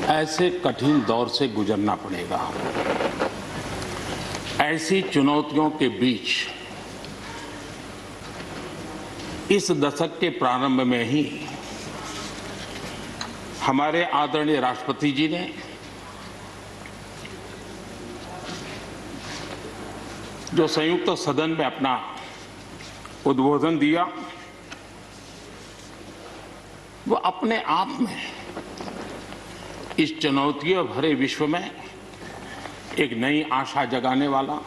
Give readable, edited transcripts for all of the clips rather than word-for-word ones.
ऐसे कठिन दौर से गुजरना पड़ेगा। ऐसी चुनौतियों के बीच इस दशक के प्रारंभ में ही हमारे आदरणीय राष्ट्रपति जी ने जो संयुक्त सदन में अपना उद्बोधन दिया, वो अपने आप में इस चुनौतियों भरे विश्व में एक नई आशा जगाने वाला,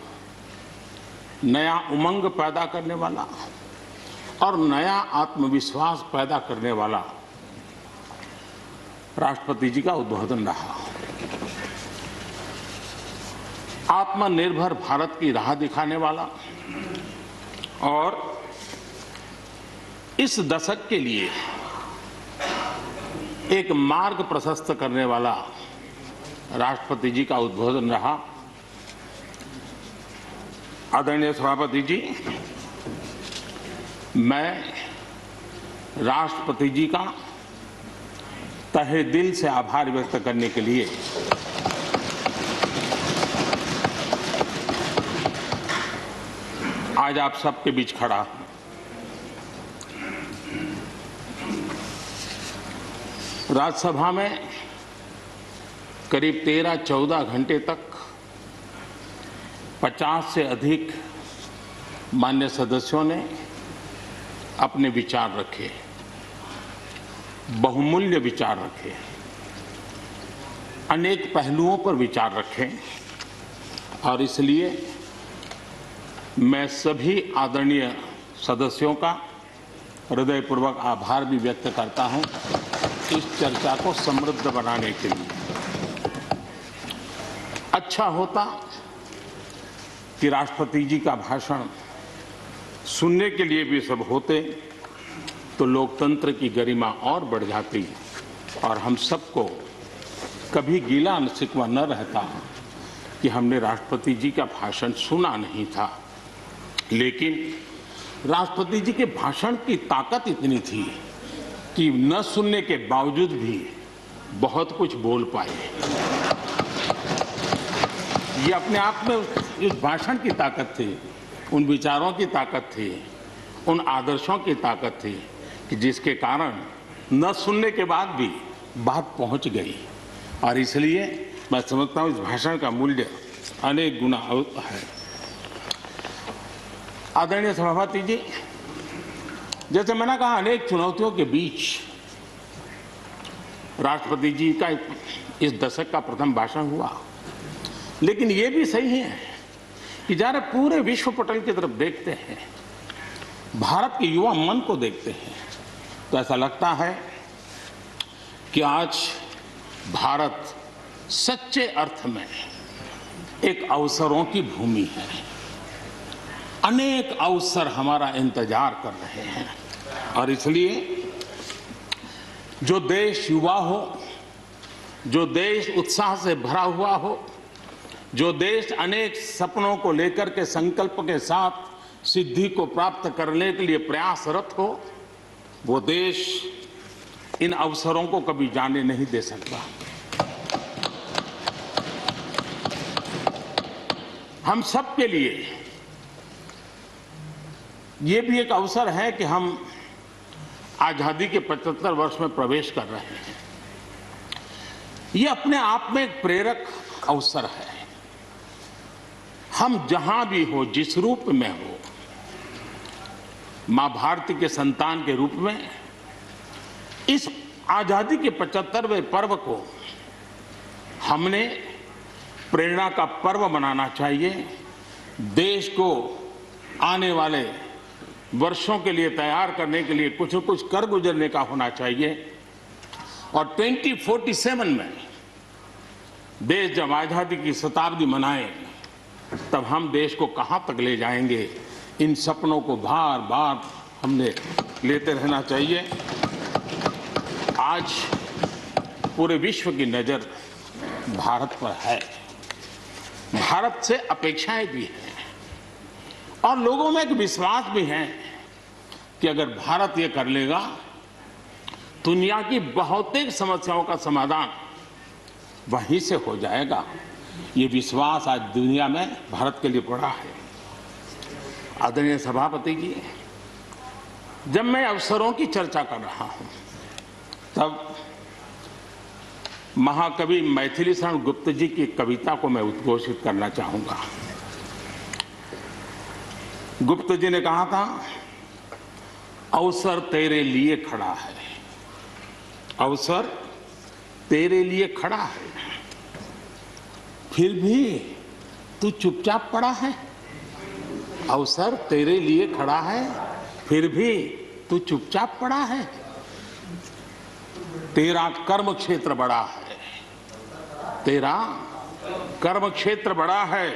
नया उमंग पैदा करने वाला और नया आत्मविश्वास पैदा करने वाला राष्ट्रपति जी का उद्बोधन रहा। आत्मनिर्भर भारत की राह दिखाने वाला और इस दशक के लिए एक मार्ग प्रशस्त करने वाला राष्ट्रपति जी का उद्बोधन रहा। आदरणीय सभापति जी, मैं राष्ट्रपति जी का तहे दिल से आभार व्यक्त करने के लिए आज आप सबके बीच खड़ा हूं। राज्यसभा में करीब 13-14 घंटे तक 50 से अधिक मान्य सदस्यों ने अपने विचार रखे, बहुमूल्य विचार रखे, अनेक पहलुओं पर विचार रखे और इसलिए मैं सभी आदरणीय सदस्यों का हृदयपूर्वक आभार भी व्यक्त करता हूं इस चर्चा को समृद्ध बनाने के लिए। अच्छा होता कि राष्ट्रपति जी का भाषण सुनने के लिए भी सब होते तो लोकतंत्र की गरिमा और बढ़ जाती और हम सबको कभी गीला शिकवा न रहता कि हमने राष्ट्रपति जी का भाषण सुना नहीं था। लेकिन राष्ट्रपति जी के भाषण की ताकत इतनी थी कि न सुनने के बावजूद भी बहुत कुछ बोल पाए। ये अपने आप में उस भाषण की ताकत थी, उन विचारों की ताकत थी, उन आदर्शों की ताकत थी कि जिसके कारण न सुनने के बाद भी बात पहुंच गई और इसलिए मैं समझता हूं इस भाषण का मूल्य अनेक गुना है। आदरणीय सभापति जी, जैसे मैंने कहा, अनेक चुनौतियों के बीच राष्ट्रपति जी का इस दशक का प्रथम भाषण हुआ, लेकिन ये भी सही है कि जरा पूरे विश्व पटल की तरफ देखते हैं, भारत के युवा मन को देखते हैं, तो ऐसा लगता है कि आज भारत सच्चे अर्थ में एक अवसरों की भूमि है। अनेक अवसर हमारा इंतजार कर रहे हैं और इसलिए जो देश युवा हो, जो देश उत्साह से भरा हुआ हो, जो देश अनेक सपनों को लेकर के संकल्प के साथ सिद्धि को प्राप्त करने के लिए प्रयासरत हो, वो देश इन अवसरों को कभी जाने नहीं दे सकता। हम सब के लिए ये भी एक अवसर है कि हम आजादी के 75 वर्ष में प्रवेश कर रहे हैं। ये अपने आप में एक प्रेरक अवसर है। हम जहां भी हो, जिस रूप में हो, मां भारती के संतान के रूप में इस आजादी के 75वें पर्व को हमने प्रेरणा का पर्व बनाना चाहिए। देश को आने वाले वर्षों के लिए तैयार करने के लिए कुछ न कुछ कर गुजरने का होना चाहिए और 2047 में देश जब आजादी की शताब्दी मनाए तब हम देश को कहां तक ले जाएंगे, इन सपनों को बार बार हमने लेते रहना चाहिए। आज पूरे विश्व की नजर भारत पर है, भारत से अपेक्षाएं भी हैं और लोगों में एक विश्वास भी है कि अगर भारत ये कर लेगा, दुनिया की बहुतेक समस्याओं का समाधान वहीं से हो जाएगा। ये विश्वास आज दुनिया में भारत के लिए बड़ा है। आदरणीय सभापति जी, जब मैं अवसरों की चर्चा कर रहा हूं तब महाकवि मैथिली शरण गुप्त जी की कविता को मैं उद्घोषित करना चाहूंगा। गुप्त जी ने कहा था, अवसर तेरे लिए खड़ा है, अवसर तेरे लिए खड़ा है, फिर भी तू चुपचाप पड़ा है। अवसर तेरे लिए खड़ा है, फिर भी तू चुपचाप पड़ा है। तेरा कर्म क्षेत्र बड़ा है, तेरा कर्म क्षेत्र बड़ा है,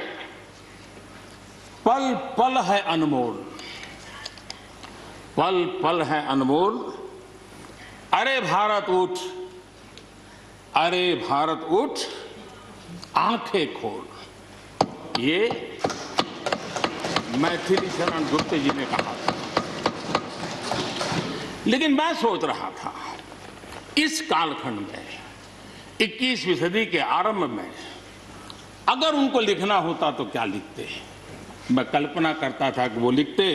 पल पल है अनमोल, पल पल है अनमोल। अरे भारत उठ, अरे भारत उठ, आंखें खोल। ये मैथिली शरण गुप्त जी ने कहा था। लेकिन मैं सोच रहा था, इस कालखंड में 21वीं सदी के आरंभ में अगर उनको लिखना होता तो क्या लिखते? मैं कल्पना करता था कि वो लिखते,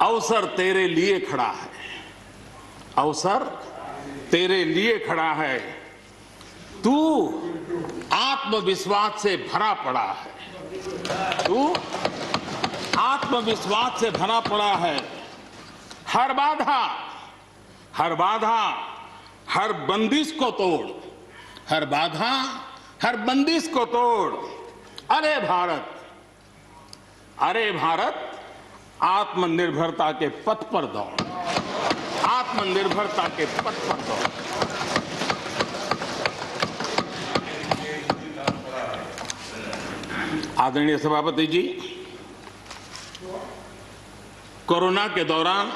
अवसर तेरे लिए खड़ा है, अवसर तेरे लिए खड़ा है, तू आत्मविश्वास से भरा पड़ा है, तू आत्मविश्वास से भरा पड़ा है। हर बाधा, हर बाधा, हर बंदिश को तोड़, हर बाधा, हर बंदिश को तोड़। अरे भारत, अरे भारत, आत्मनिर्भरता के पथ पर दौड़, आत्मनिर्भरता के पथ पर दौड़। आदरणीय सभापति जी, कोरोना के दौरान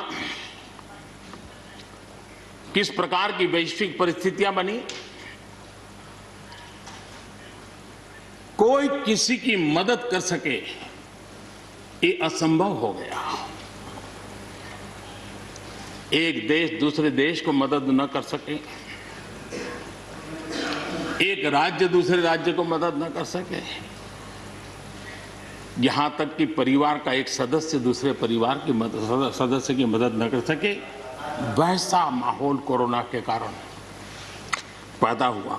किस प्रकार की वैश्विक परिस्थितियां बनी, कोई किसी की मदद कर सके ये असंभव हो गया। एक देश दूसरे देश को मदद न कर सके, एक राज्य दूसरे राज्य को मदद न कर सके, यहां तक कि परिवार का एक सदस्य दूसरे परिवार की सदस्य की मदद न कर सके, वैसा माहौल कोरोना के कारण पैदा हुआ।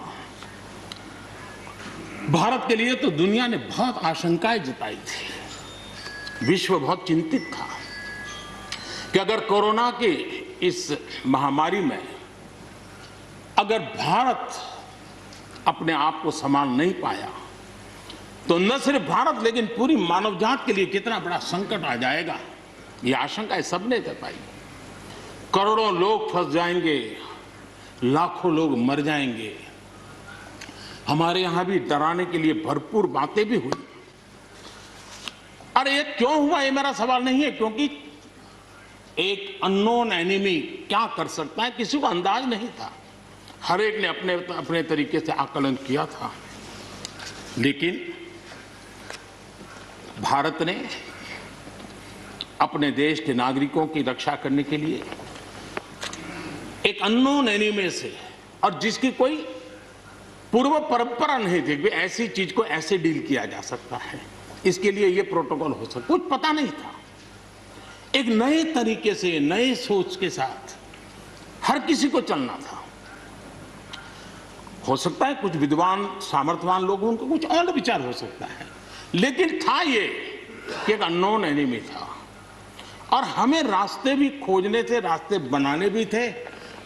भारत के लिए तो दुनिया ने बहुत आशंकाएं जताई थी, विश्व बहुत चिंतित था कि अगर कोरोना की इस महामारी में अगर भारत अपने आप को संभाल नहीं पाया तो न सिर्फ भारत लेकिन पूरी मानव जात के लिए कितना बड़ा संकट आ जाएगा, ये आशंकाएं सबने जताई। करोड़ों लोग फंस जाएंगे, लाखों लोग मर जाएंगे। हमारे यहां भी डराने के लिए भरपूर बातें भी हुई। अरे ये क्यों हुआ, ये मेरा सवाल नहीं है, क्योंकि एक अननोन एनिमी क्या कर सकता है किसी को अंदाज नहीं था। हर एक ने अपने अपने तरीके से आकलन किया था। लेकिन भारत ने अपने देश के नागरिकों की रक्षा करने के लिए एक अननोन एनिमी से, और जिसकी कोई पूर्व परंपरा नहीं थी कि ऐसी चीज को ऐसे डील किया जा सकता है, इसके लिए ये प्रोटोकॉल हो सकता, कुछ पता नहीं था। एक नए तरीके से, नए सोच के साथ हर किसी को चलना था। हो सकता है कुछ विद्वान सामर्थ्यवान लोगों को कुछ और विचार हो सकता है, लेकिन था ये कि एक अननोन एनिमी था और हमें रास्ते भी खोजने थे, रास्ते बनाने भी थे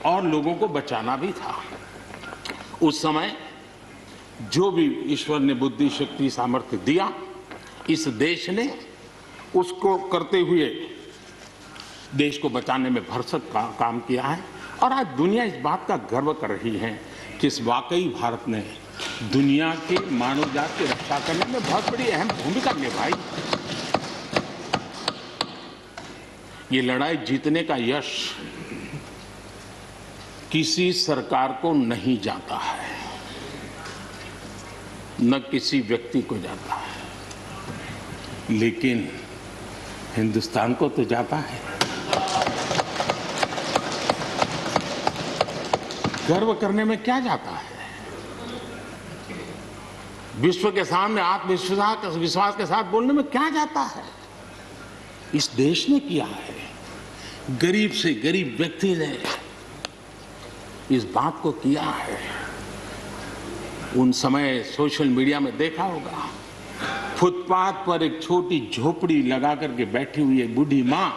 और लोगों को बचाना भी था। उस समय जो भी ईश्वर ने बुद्धि, शक्ति, सामर्थ्य दिया, इस देश ने उसको करते हुए देश को बचाने में भरसक काम किया है। और आज दुनिया इस बात का गर्व कर रही है कि इस वाकई भारत ने दुनिया की मानव जात की रक्षा करने में बहुत बड़ी अहम भूमिका निभाई। ये लड़ाई जीतने का यश किसी सरकार को नहीं जाता है, न किसी व्यक्ति को जाता है, लेकिन हिंदुस्तान को तो जाता है। गर्व करने में क्या जाता है? विश्व के सामने आत्मविश्वास के साथ बोलने में क्या जाता है? इस देश ने किया है। गरीब से गरीब व्यक्ति ने इस बात को किया है। उन समय सोशल मीडिया में देखा होगा, फुटपाथ पर एक छोटी झोपड़ी लगा करके बैठी हुई एक बूढ़ी मां,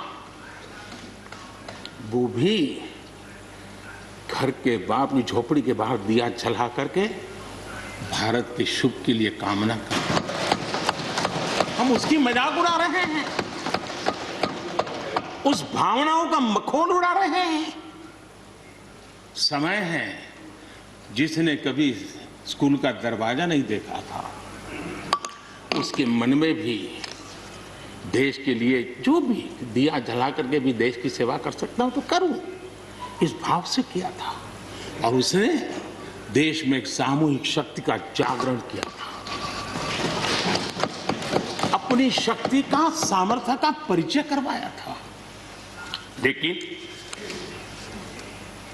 वो भी घर के बाप की झोपड़ी के बाहर दिया जला करके भारत के शुभ के लिए कामना करते। हम उसकी मजाक उड़ा रहे हैं, उस भावनाओं का मखौल उड़ा रहे हैं। समय है, जिसने कभी स्कूल का दरवाजा नहीं देखा था, उसके मन में भी देश के लिए जो भी दिया जला करके भी देश की सेवा कर सकता हूं तो करूं, इस भाव से किया था। और उसने देश में एक सामूहिक शक्ति का जागरण किया था, अपनी शक्ति का, सामर्थ्य का परिचय करवाया था। लेकिन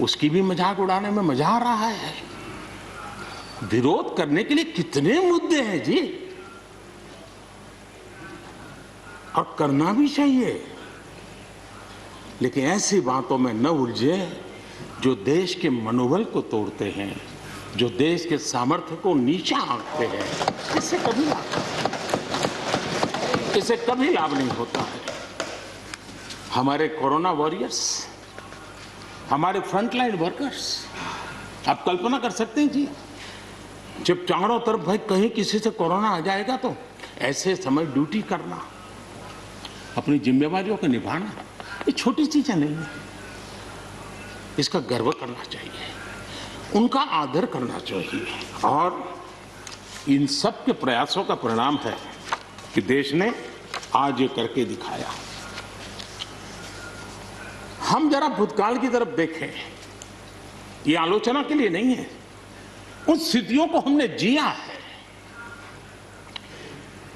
उसकी भी मजाक उड़ाने में मजा आ रहा है। विरोध करने के लिए कितने मुद्दे हैं जी, और करना भी चाहिए, लेकिन ऐसी बातों में न उलझे जो देश के मनोबल को तोड़ते हैं, जो देश के सामर्थ्य को नीचा आंकते हैं। इससे कभी लाभ नहीं होता है। हमारे कोरोना वॉरियर्स, हमारे फ्रंटलाइन वर्कर्स, आप कल्पना कर सकते हैं जी, जब चारों तरफ भाई कहीं किसी से कोरोना आ जाएगा तो ऐसे समय ड्यूटी करना, अपनी जिम्मेवारियों को निभाना, ये छोटी चीजें नहीं है। इसका गर्व करना चाहिए, उनका आदर करना चाहिए। और इन सब के प्रयासों का परिणाम है कि देश ने आज ये करके दिखाया। हम जरा भूतकाल की तरफ देखें, ये आलोचना के लिए नहीं है, उन स्थितियों को हमने जिया है।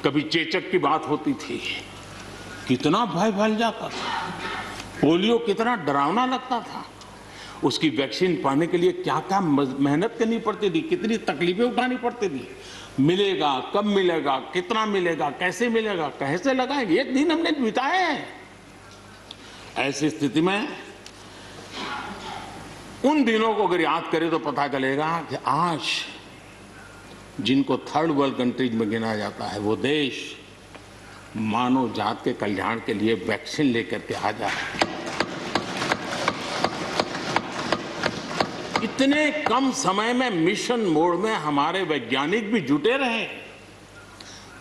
कभी चेचक की बात होती थी, कितना भय फैल जाता था, पोलियो कितना डरावना लगता था, उसकी वैक्सीन पाने के लिए क्या क्या मेहनत करनी पड़ती थी, कितनी तकलीफें उठानी पड़ती थी। मिलेगा, कब मिलेगा, कितना मिलेगा, कैसे मिलेगा, कैसे लगाएंगे, एक दिन हमने बिताए हैं। ऐसी स्थिति में उन दिनों को अगर याद करें तो पता चलेगा कि आज जिनको थर्ड वर्ल्ड कंट्रीज में गिना जाता है, वो देश मानव जात के कल्याण के लिए वैक्सीन लेकर के आ जाए। इतने कम समय में मिशन मोड में हमारे वैज्ञानिक भी जुटे रहे।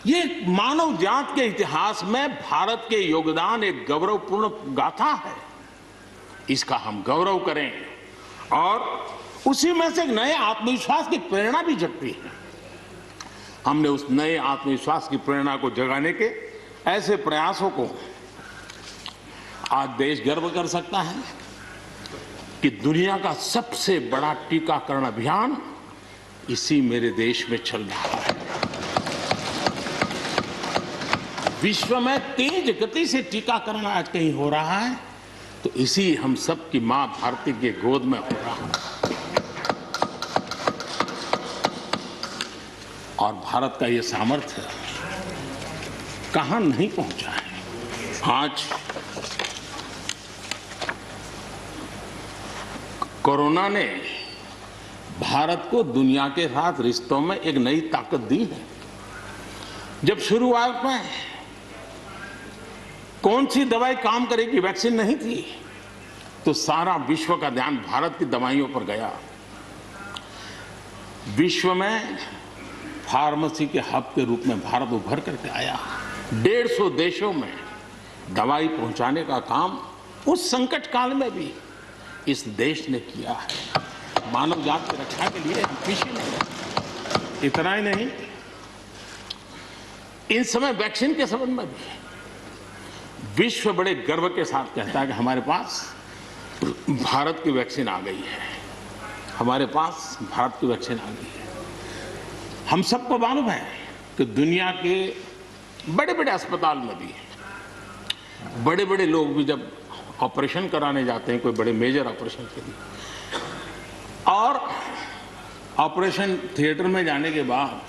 ये मानव जात के इतिहास में भारत के योगदान एक गौरवपूर्ण गाथा है। इसका हम गौरव करें और उसी में से एक नए आत्मविश्वास की प्रेरणा भी जगती है। हमने उस नए आत्मविश्वास की प्रेरणा को जगाने के ऐसे प्रयासों को आज देश गर्व कर सकता है कि दुनिया का सबसे बड़ा टीकाकरण अभियान इसी मेरे देश में चल रहा है। विश्व में तेज गति से टीकाकरण आज कहीं हो रहा है तो इसी हम सब की मां भारती के गोद में हो रहा है। और भारत का ये सामर्थ्य कहां नहीं पहुंचा है। आज कोरोना ने भारत को दुनिया के साथ रिश्तों में एक नई ताकत दी है। जब शुरुआत में कौन सी दवाई काम करेगी, वैक्सीन नहीं थी, तो सारा विश्व का ध्यान भारत की दवाइयों पर गया। विश्व में फार्मेसी के हब के रूप में भारत उभर करके आया। 150 देशों में दवाई पहुंचाने का काम उस संकट काल में भी इस देश ने किया है। मानव जात की रक्षा के लिए हम पीछे नहीं रहे। इतना ही नहीं, इन समय वैक्सीन के संबंध में भी विश्व बड़े गर्व के साथ कहता है कि हमारे पास भारत की वैक्सीन आ गई है, हमारे पास भारत की वैक्सीन आ गई है। हम सबको मालूम है कि दुनिया के बड़े बड़े अस्पताल में भी बड़े बड़े लोग भी जब ऑपरेशन कराने जाते हैं, कोई बड़े मेजर ऑपरेशन के लिए, और ऑपरेशन थिएटर में जाने के बाद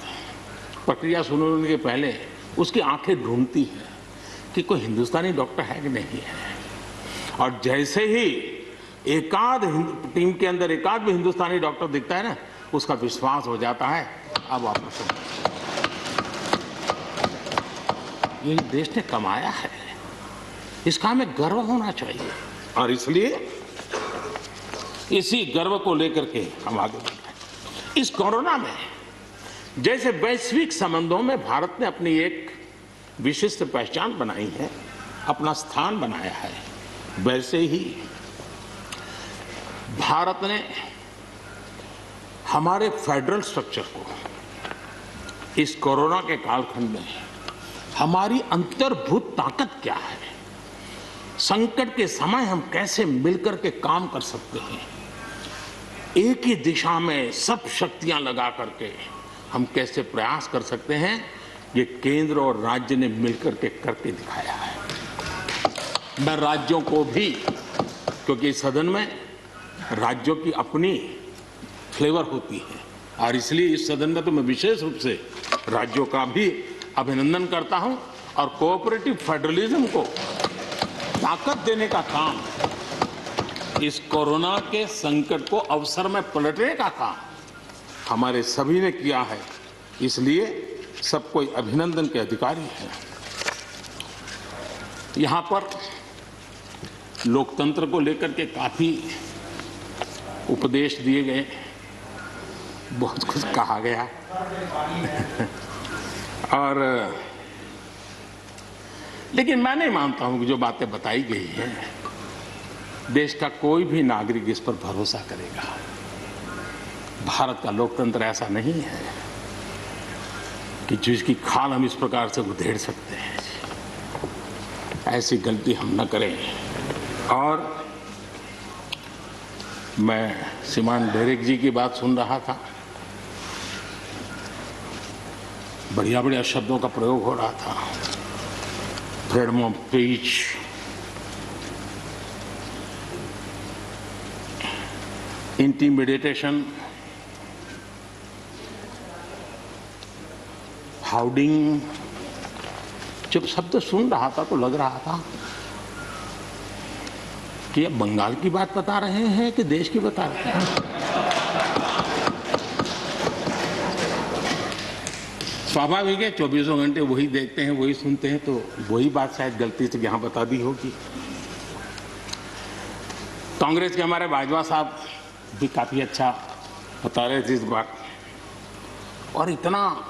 प्रक्रिया शुरू होने के पहले उसकी आंखें ढूंढती है कि कोई हिंदुस्तानी डॉक्टर है कि नहीं है। और जैसे ही एकाध टीम के अंदर एकाध भी हिंदुस्तानी डॉक्टर दिखता है ना, उसका विश्वास हो जाता है अब ऑपरेशन। ये देश ने कमाया है, इसका हमें गर्व होना चाहिए। और इसलिए इसी गर्व को लेकर के हम आगे बढ़ रहे हैं। इस कोरोना में जैसे वैश्विक संबंधों में भारत ने अपनी एक विशिष्ट पहचान बनाई है, अपना स्थान बनाया है, वैसे ही भारत ने हमारे फेडरल स्ट्रक्चर को इस कोरोना के कालखंड में हमारी अंतर्भूत ताकत क्या है, संकट के समय हम कैसे मिलकर के काम कर सकते हैं, एक ही दिशा में सब शक्तियां लगा करके हम कैसे प्रयास कर सकते हैं, ये केंद्र और राज्य ने मिलकर के करके दिखाया है। मैं राज्यों को भी, क्योंकि इस सदन में राज्यों की अपनी फ्लेवर होती है और इसलिए इस सदन में तो मैं विशेष रूप से राज्यों का भी अभिनंदन करता हूं और कोऑपरेटिव फेडरलिज्म को ताकत देने का काम, इस कोरोना के संकट को अवसर में पलटने का काम हमारे सभी ने किया है। इसलिए सब कोई अभिनंदन के अधिकारी हैं। यहां पर लोकतंत्र को लेकर के काफी उपदेश दिए गए, बहुत कुछ कहा गया और लेकिन मैं नहीं मानता हूं कि जो बातें बताई गई हैं देश का कोई भी नागरिक इस पर भरोसा करेगा। भारत का लोकतंत्र ऐसा नहीं है कि जिसकी खाल हम इस प्रकार से उधेड़ सकते हैं। ऐसी गलती हम न करें। और मैं श्रीमान डेरेक जी की बात सुन रहा था, बढ़िया बढ़िया शब्दों का प्रयोग हो रहा था, फ्रीडम ऑफ स्पीच, इंटिमिडेशन, हाउडिंग। जब शब्द सुन रहा था तो लग रहा था कि अब बंगाल की बात बता रहे हैं कि देश की बता रहे हैं। स्वाभाविक है, 24 घंटे वही देखते हैं, वही सुनते हैं, तो वही बात शायद गलती से यहाँ बता दी होगी। कांग्रेस के हमारे बाजवा साहब भी काफी अच्छा बता रहे थे इस बार, और इतना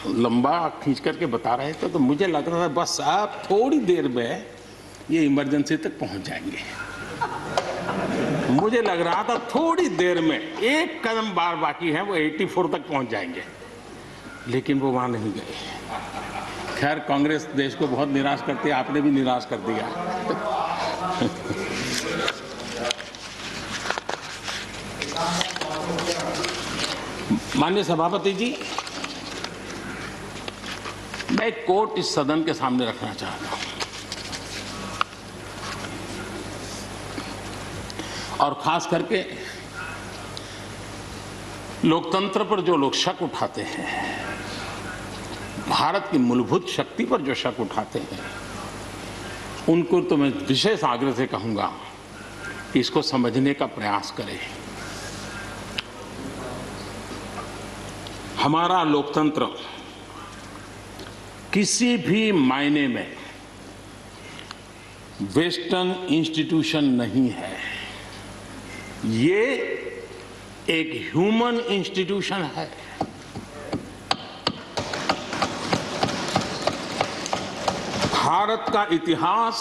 लंबा खींच करके बता रहे थे तो मुझे लग रहा था बस आप थोड़ी देर में ये इमरजेंसी तक पहुंच जाएंगे। मुझे लग रहा था थोड़ी देर में एक कदम बार बाकी है, वो 84 तक पहुंच जाएंगे, लेकिन वो वहां नहीं गए। खैर, कांग्रेस देश को बहुत निराश करती है, आपने भी निराश कर दिया। माननीय सभापति जी, मैं एक कोट इस सदन के सामने रखना चाहता हूं और खास करके लोकतंत्र पर जो लोग शक उठाते हैं, भारत की मूलभूत शक्ति पर जो शक उठाते हैं, उनको तो मैं विशेष आग्रह से कहूंगा कि इसको समझने का प्रयास करें। हमारा लोकतंत्र किसी भी मायने में वेस्टर्न इंस्टीट्यूशन नहीं है, ये एक ह्यूमन इंस्टीट्यूशन है। भारत का इतिहास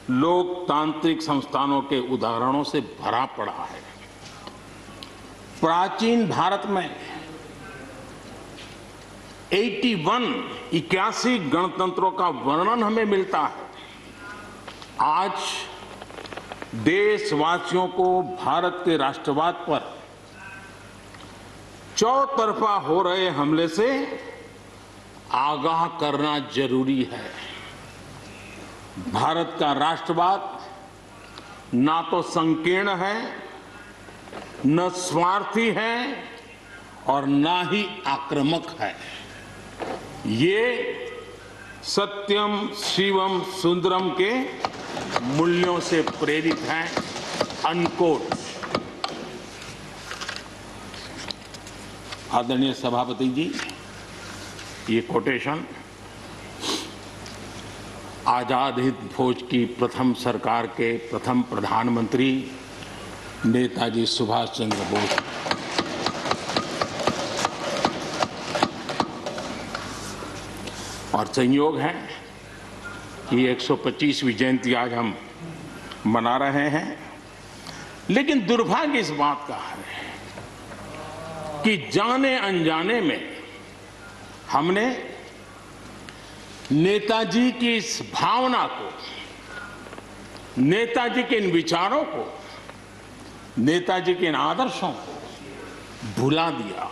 लोकतांत्रिक संस्थानों के उदाहरणों से भरा पड़ा है। प्राचीन भारत में 81 गणतंत्रों का वर्णन हमें मिलता है। आज देशवासियों को भारत के राष्ट्रवाद पर चौतरफा हो रहे हमले से आगाह करना जरूरी है। भारत का राष्ट्रवाद ना तो संकीर्ण है, न स्वार्थी है और ना ही आक्रामक है। ये सत्यम शिवम सुंदरम के मूल्यों से प्रेरित हैं, अनकोट। आदरणीय सभापति जी, ये कोटेशन आजाद हिंद फौज की प्रथम सरकार के प्रथम प्रधानमंत्री नेताजी सुभाष चंद्र बोस। और संयोग है कि 125वीं जयंती आज हम मना रहे हैं, लेकिन दुर्भाग्य इस बात का है कि जाने अनजाने में हमने नेताजी की इस भावना को, नेताजी के इन विचारों को, नेताजी के इन आदर्शों को भुला दिया।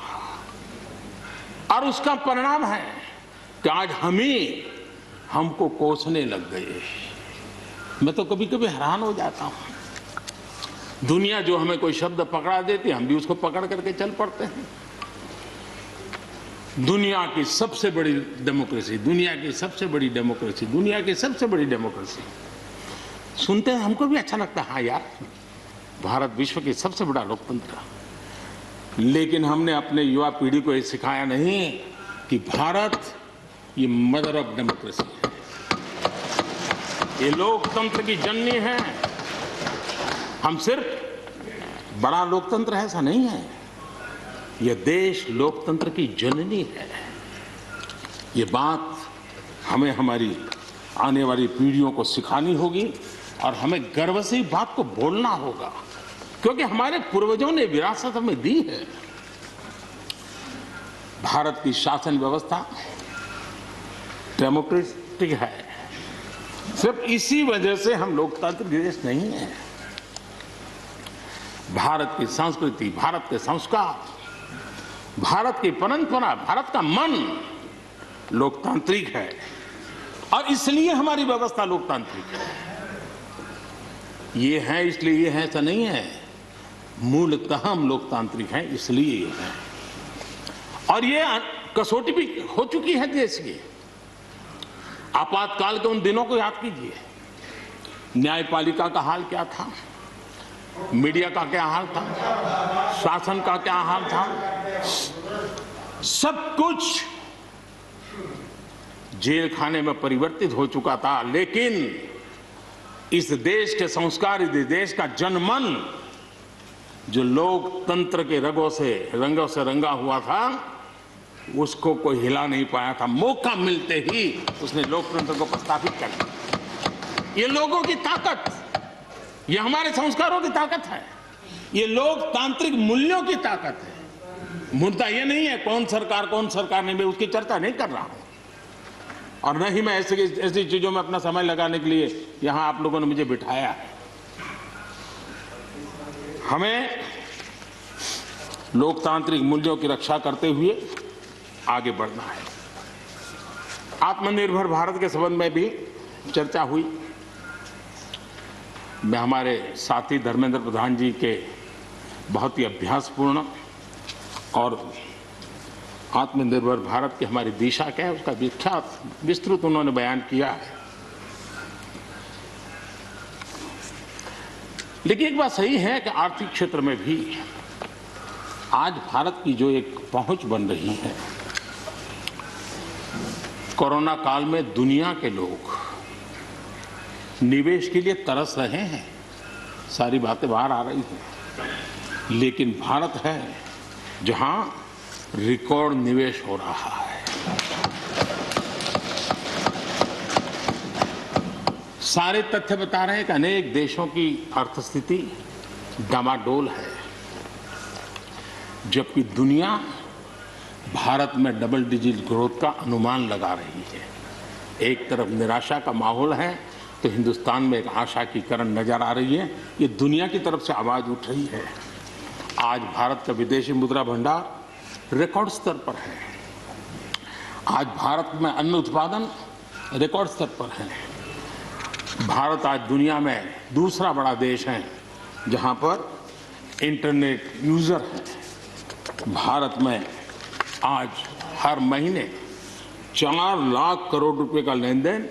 और उसका परिणाम है कि आज हमको कोसने लग गए। मैं तो कभी कभी हैरान हो जाता हूं। दुनिया जो हमें कोई शब्द पकड़ा देती है, हम भी उसको पकड़ करके चल पड़ते हैं। दुनिया की सबसे बड़ी डेमोक्रेसी, दुनिया की सबसे बड़ी डेमोक्रेसी, दुनिया की सबसे बड़ी डेमोक्रेसी सुनते हैं, हमको भी अच्छा लगता है। हाँ यार, भारत विश्व की सबसे बड़ा लोकतंत्र। लेकिन हमने अपने युवा पीढ़ी को ये सिखाया नहीं कि भारत ये मदर ऑफ डेमोक्रेसी है, ये लोकतंत्र की जननी है। हम सिर्फ बड़ा लोकतंत्र है ऐसा नहीं है, यह देश लोकतंत्र की जननी है। ये बात हमें हमारी आने वाली पीढ़ियों को सिखानी होगी और हमें गर्व से इस बात को बोलना होगा, क्योंकि हमारे पूर्वजों ने विरासत हमें दी है। भारत की शासन व्यवस्था डेमोक्रेटिक है। सिर्फ इसी वजह से हम लोकतांत्रिक देश नहीं है। भारत की संस्कृति, भारत के संस्कार, भारत की परंपरा, भारत का मन लोकतांत्रिक है और इसलिए हमारी व्यवस्था लोकतांत्रिक है। ये है इसलिए ये है ऐसा नहीं है, मूलतः हम लोकतांत्रिक हैं इसलिए ये है। और ये कसौटी भी हो चुकी है देश की। आपातकाल के उन दिनों को याद कीजिए, न्यायपालिका का हाल क्या था, मीडिया का क्या हाल था, शासन का क्या हाल था। सब कुछ जेल खाने में परिवर्तित हो चुका था, लेकिन इस देश के संस्कार, इस देश का जनमन जो लोकतंत्र के रंगों से रंगा हुआ था, उसको कोई हिला नहीं पाया था। मौका मिलते ही उसने लोकतंत्र को प्रस्थापित कर दिया। ये लोगों की ताकत, ये हमारे संस्कारों की ताकत है, ये लोकतांत्रिक मूल्यों की ताकत है। मुद्दा ये नहीं है कौन सरकार नहीं, मैं उसकी चर्चा नहीं कर रहा हूं और न ही मैं ऐसी चीजों में अपना समय लगाने के लिए यहां आप लोगों ने मुझे बिठाया है। हमें लोकतांत्रिक मूल्यों की रक्षा करते हुए आगे बढ़ना है। आत्मनिर्भर भारत के संबंध में भी चर्चा हुई। मैं हमारे साथी धर्मेंद्र प्रधान जी के बहुत ही अभ्यासपूर्ण और आत्मनिर्भर भारत की हमारी दिशा क्या है उसका विख्यात विस्तृत उन्होंने बयान किया है। लेकिन एक बात सही है कि आर्थिक क्षेत्र में भी आज भारत की जो एक पहुंच बन रही है, कोरोना काल में दुनिया के लोग निवेश के लिए तरस रहे हैं, सारी बातें बाहर आ रही हैं, लेकिन भारत है जहां रिकॉर्ड निवेश हो रहा है। सारे तथ्य बता रहे हैं कि अनेक देशों की अर्थस्थिति डामाडोल है, जबकि दुनिया भारत में डबल डिजिट ग्रोथ का अनुमान लगा रही है। एक तरफ निराशा का माहौल है तो हिंदुस्तान में एक आशा की किरण नजर आ रही है। ये दुनिया की तरफ से आवाज उठ रही है। आज भारत का विदेशी मुद्रा भंडार रिकॉर्ड स्तर पर है। आज भारत में अन्न उत्पादन रिकॉर्ड स्तर पर है। भारत आज दुनिया में दूसरा बड़ा देश है जहां पर इंटरनेट यूजर है। भारत में आज हर महीने 4 लाख करोड़ रुपए का लेन देन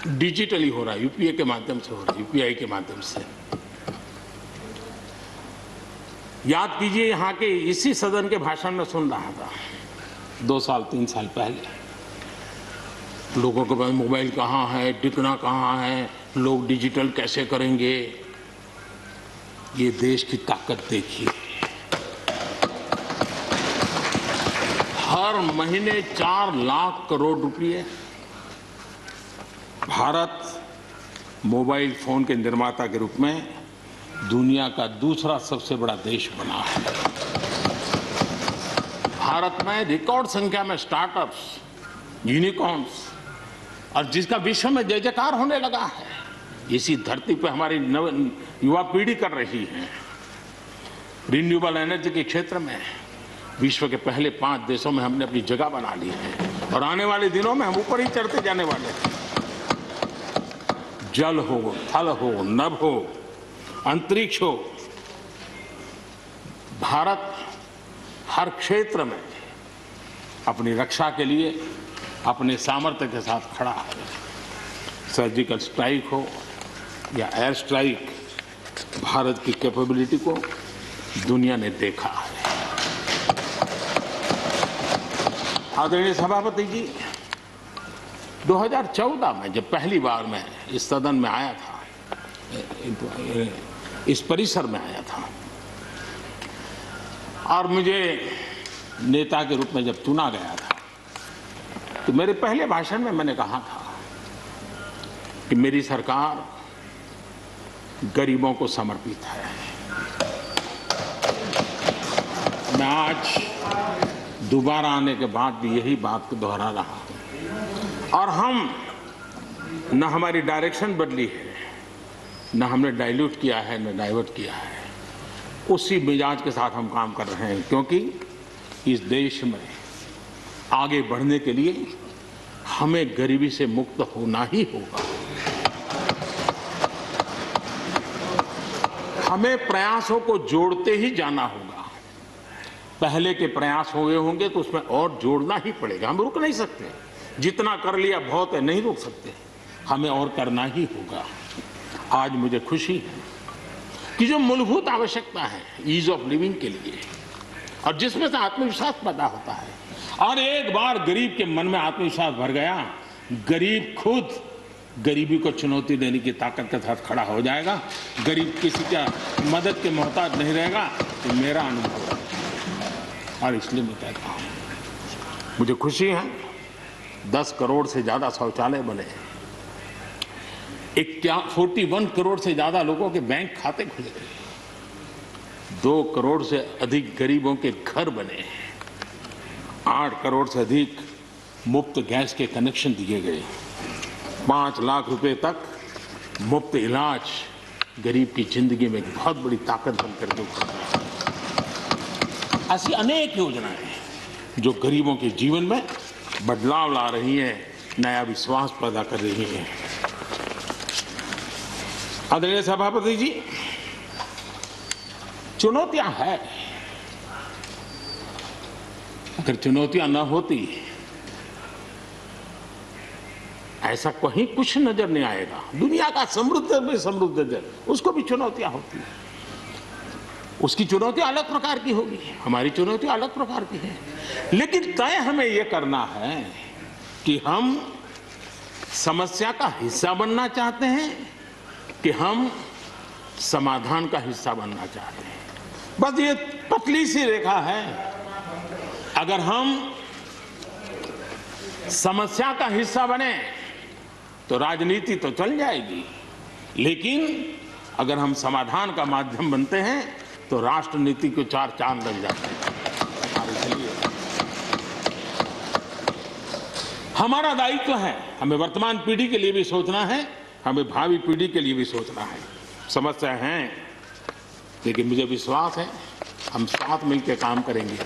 डिजिटली हो रहा है, यूपीआई के माध्यम से हो रहा है, यूपीआई के माध्यम से। याद कीजिए, यहाँ के इसी सदन के भाषण में सुन रहा था 2 साल 3 साल पहले, लोगों के पास मोबाइल कहाँ है, टिकना कहाँ है, लोग डिजिटल कैसे करेंगे। ये देश की ताकत देखिए, हर महीने 4 लाख करोड़ रुपए भारत मोबाइल फोन के निर्माता के रूप में दुनिया का दूसरा सबसे बड़ा देश बना है। भारत में रिकॉर्ड संख्या में स्टार्टअप्स, यूनिकॉर्न्स, और जिसका विश्व में जय जयकार होने लगा है, इसी धरती पर हमारी युवा पीढ़ी कर रही है। रिन्यूएबल एनर्जी के क्षेत्र में विश्व के पहले 5 देशों में हमने अपनी जगह बना ली है और आने वाले दिनों में हम ऊपर ही चढ़ते जाने वाले हैं। जल हो, थल हो, नभ हो, अंतरिक्ष हो, भारत हर क्षेत्र में अपनी रक्षा के लिए अपने सामर्थ्य के साथ खड़ा है। सर्जिकल स्ट्राइक हो या एयर स्ट्राइक, भारत की कैपेबिलिटी को दुनिया ने देखा है। आदरणीय सभापति जी, 2014 में जब पहली बार मैं इस सदन में आया था, इस परिसर में आया था, और मुझे नेता के रूप में जब चुना गया था, तो मेरे पहले भाषण में मैंने कहा था कि मेरी सरकार गरीबों को समर्पित है। मैं आज दोबारा आने के बाद भी यही बात को दोहरा रहा हूं, और हम न हमारी डायरेक्शन बदली है, न हमने डाइल्यूट किया है, न डाइवर्ट किया है। उसी मिजाज के साथ हम काम कर रहे हैं, क्योंकि इस देश में आगे बढ़ने के लिए हमें गरीबी से मुक्त होना ही होगा। हमें प्रयासों को जोड़ते ही जाना होगा। पहले के प्रयास हुए होंगे तो उसमें और जोड़ना ही पड़ेगा, हम रुक नहीं सकते। जितना कर लिया बहुत है, नहीं रुक सकते, हमें और करना ही होगा। आज मुझे खुशी है कि जो मूलभूत आवश्यकता है ईज ऑफ लिविंग के लिए, और जिसमें से आत्मविश्वास पैदा होता है, और एक बार गरीब के मन में आत्मविश्वास भर गया, गरीब खुद गरीबी को चुनौती देने की ताकत के साथ खड़ा हो जाएगा। गरीब किसी का मदद के मोहताज नहीं रहेगा। तो मेरा अनुभव है, और इसलिए मैं कहता हूँ, मुझे खुशी है 10 करोड़ से ज्यादा शौचालय बने, 41 करोड़ से ज्यादा लोगों के बैंक खाते खुले, 2 करोड़ से अधिक गरीबों के घर बने, 8 करोड़ से अधिक मुफ्त गैस के कनेक्शन दिए गए, 5 लाख रुपए तक मुफ्त इलाज गरीब की जिंदगी में एक बहुत बड़ी ताकत बनकर के उभरती है। ऐसी अनेक योजनाएं जो गरीबों के जीवन में बदलाव ला रही हैं, नया विश्वास पैदा कर रही हैं। आदरणीय सभापति जी, चुनौतियां हैं। अगर चुनौतियां न होती, ऐसा कहीं कुछ नजर नहीं आएगा। दुनिया का समृद्ध में समृद्ध देश, उसको भी चुनौतियां होती हैं। उसकी चुनौती अलग प्रकार की होगी, हमारी चुनौती अलग प्रकार की है। लेकिन तय हमें यह करना है कि हम समस्या का हिस्सा बनना चाहते हैं कि हम समाधान का हिस्सा बनना चाहते हैं। बस ये पतली सी रेखा है। अगर हम समस्या का हिस्सा बने तो राजनीति तो चल जाएगी, लेकिन अगर हम समाधान का माध्यम बनते हैं तो राष्ट्रनीति को 4 चांद लग जाते हैं। इसलिए हमारा दायित्व है, हमें वर्तमान पीढ़ी के लिए भी सोचना है, हमें भावी पीढ़ी के लिए भी सोचना है। समस्या है, लेकिन मुझे विश्वास है हम साथ मिलकर काम करेंगे,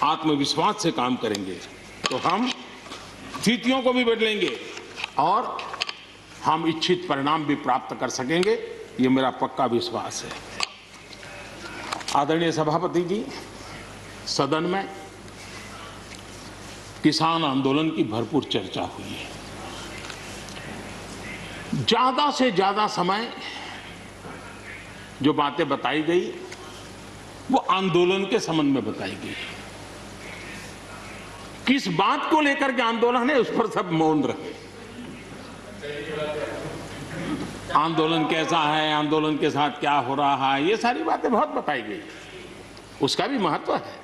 आत्मविश्वास से काम करेंगे तो हम स्थितियों को भी बदलेंगे और हम इच्छित परिणाम भी प्राप्त कर सकेंगे। ये मेरा पक्का विश्वास है। आदरणीय सभापति जी, सदन में किसान आंदोलन की भरपूर चर्चा हुई है। ज्यादा से ज्यादा समय जो बातें बताई गई वो आंदोलन के संबंध में बताई गई। किस बात को लेकर के आंदोलन है उस पर सब मौन रहे। आंदोलन कैसा है, आंदोलन के साथ क्या हो रहा है, ये सारी बातें बहुत बताई गई, उसका भी महत्व है।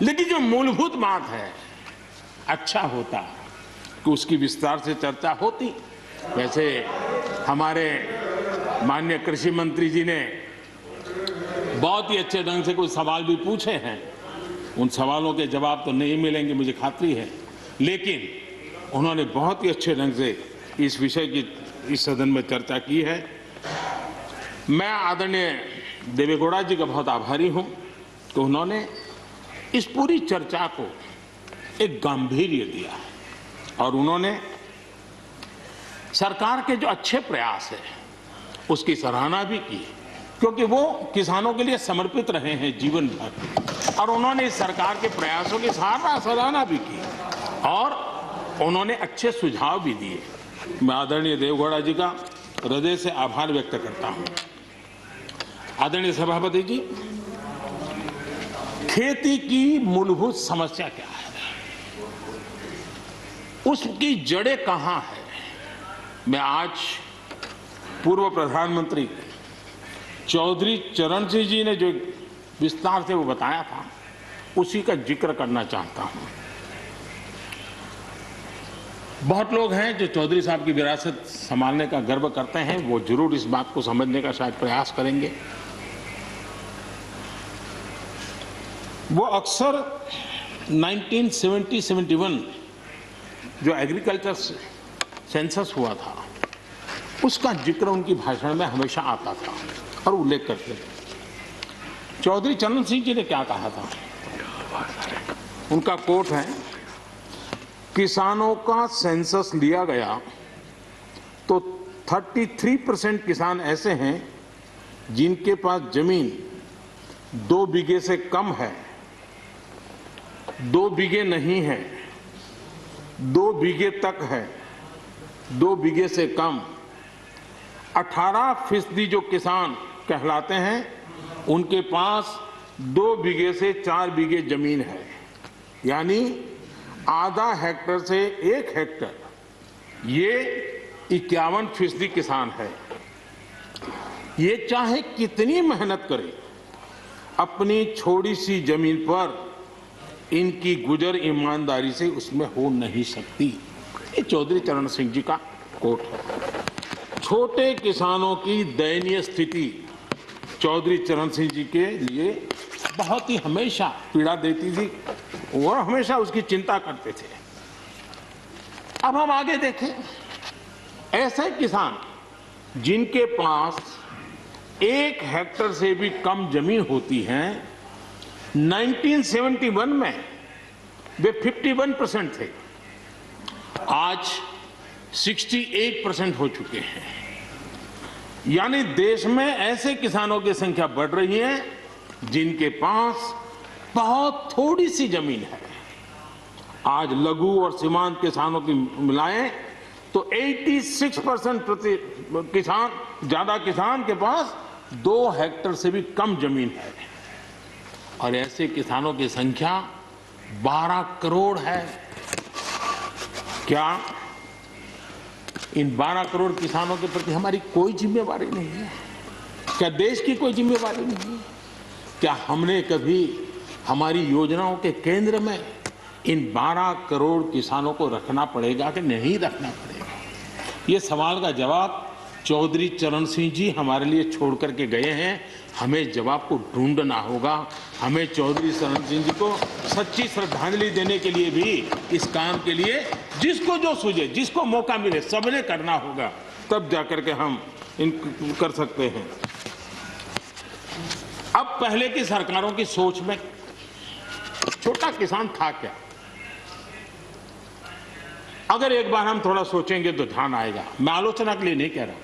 लेकिन जो मूलभूत बात है, अच्छा होता कि उसकी विस्तार से चर्चा होती। वैसे हमारे माननीय कृषि मंत्री जी ने बहुत ही अच्छे ढंग से कुछ सवाल भी पूछे हैं। उन सवालों के जवाब तो नहीं मिलेंगे, मुझे खातरी है, लेकिन उन्होंने बहुत ही अच्छे ढंग से इस विषय की इस सदन में चर्चा की है। मैं आदरणीय देवेगौड़ा जी का बहुत आभारी हूं कि उन्होंने इस पूरी चर्चा को एक गांधीर्य दिया और उन्होंने सरकार के जो अच्छे प्रयास है उसकी सराहना भी की, क्योंकि वो किसानों के लिए समर्पित रहे हैं जीवन भर, और उन्होंने इस सरकार के प्रयासों की सराहना भी की और उन्होंने अच्छे सुझाव भी दिए। मैं आदरणीय देवेगौड़ा जी का हृदय से आभार व्यक्त करता हूं। आदरणीय सभापति जी, खेती की मूलभूत समस्या क्या है, उसकी जड़ें कहां है, मैं आज पूर्व प्रधानमंत्री चौधरी चरण सिंह जी ने जो विस्तार से वो बताया था उसी का जिक्र करना चाहता हूं। बहुत लोग हैं जो चौधरी साहब की विरासत संभालने का गर्व करते हैं, वो जरूर इस बात को समझने का शायद प्रयास करेंगे। वो अक्सर 1970-71 जो एग्रीकल्चर सेंसस हुआ था उसका जिक्र उनकी भाषण में हमेशा आता था और उल्लेख करते थे। चौधरी चरण सिंह जी ने क्या कहा था, उनका कोट है, किसानों का सेंसस लिया गया तो 33% किसान ऐसे हैं जिनके पास जमीन 2 बीघे से कम है, 2 बीघे नहीं है, 2 बीघे तक है, 2 बीघे से कम। 18% जो किसान कहलाते हैं उनके पास 2 बीघे से 4 बीघे जमीन है, यानी आधा हेक्टर से 1 हेक्टर, ये 51% किसान है। ये चाहे कितनी मेहनत करे अपनी छोटी सी जमीन पर इनकी गुजर ईमानदारी से उसमें हो नहीं सकती। ये चौधरी चरण सिंह जी का कोट है। छोटे किसानों की दयनीय स्थिति चौधरी चरण सिंह जी के लिए बहुत ही हमेशा पीड़ा देती थी और हमेशा उसकी चिंता करते थे। अब हम आगे देखें, ऐसे किसान जिनके पास 1 हेक्टर से भी कम जमीन होती है, 1971 में वे 51% थे, आज 68% हो चुके हैं। यानी देश में ऐसे किसानों की संख्या बढ़ रही है जिनके पास बहुत थोड़ी सी जमीन है। आज लघु और सीमांत किसानों की मिलाएं तो 86% ज्यादा किसान के पास 2 हेक्टर से भी कम जमीन है, और ऐसे किसानों की संख्या 12 करोड़ है। क्या इन 12 करोड़ किसानों के प्रति हमारी कोई जिम्मेवारी नहीं है? क्या देश की कोई जिम्मेवारी नहीं है? क्या हमने कभी हमारी योजनाओं के केंद्र में इन 12 करोड़ किसानों को रखना पड़ेगा कि नहीं रखना पड़ेगा? ये सवाल का जवाब चौधरी चरण सिंह जी हमारे लिए छोड़ करके गए हैं। हमें जवाब को ढूंढना होगा। हमें चौधरी चरण सिंह जी को सच्ची श्रद्धांजलि देने के लिए भी इस काम के लिए जिसको जो सूझे, जिसको मौका मिले, सबने करना होगा, तब जाकर के हम इन कर सकते हैं। अब पहले की सरकारों की सोच में छोटा किसान था क्या? अगर एक बार हम थोड़ा सोचेंगे तो ध्यान आएगा। मैं आलोचना के लिए नहीं कह रहा,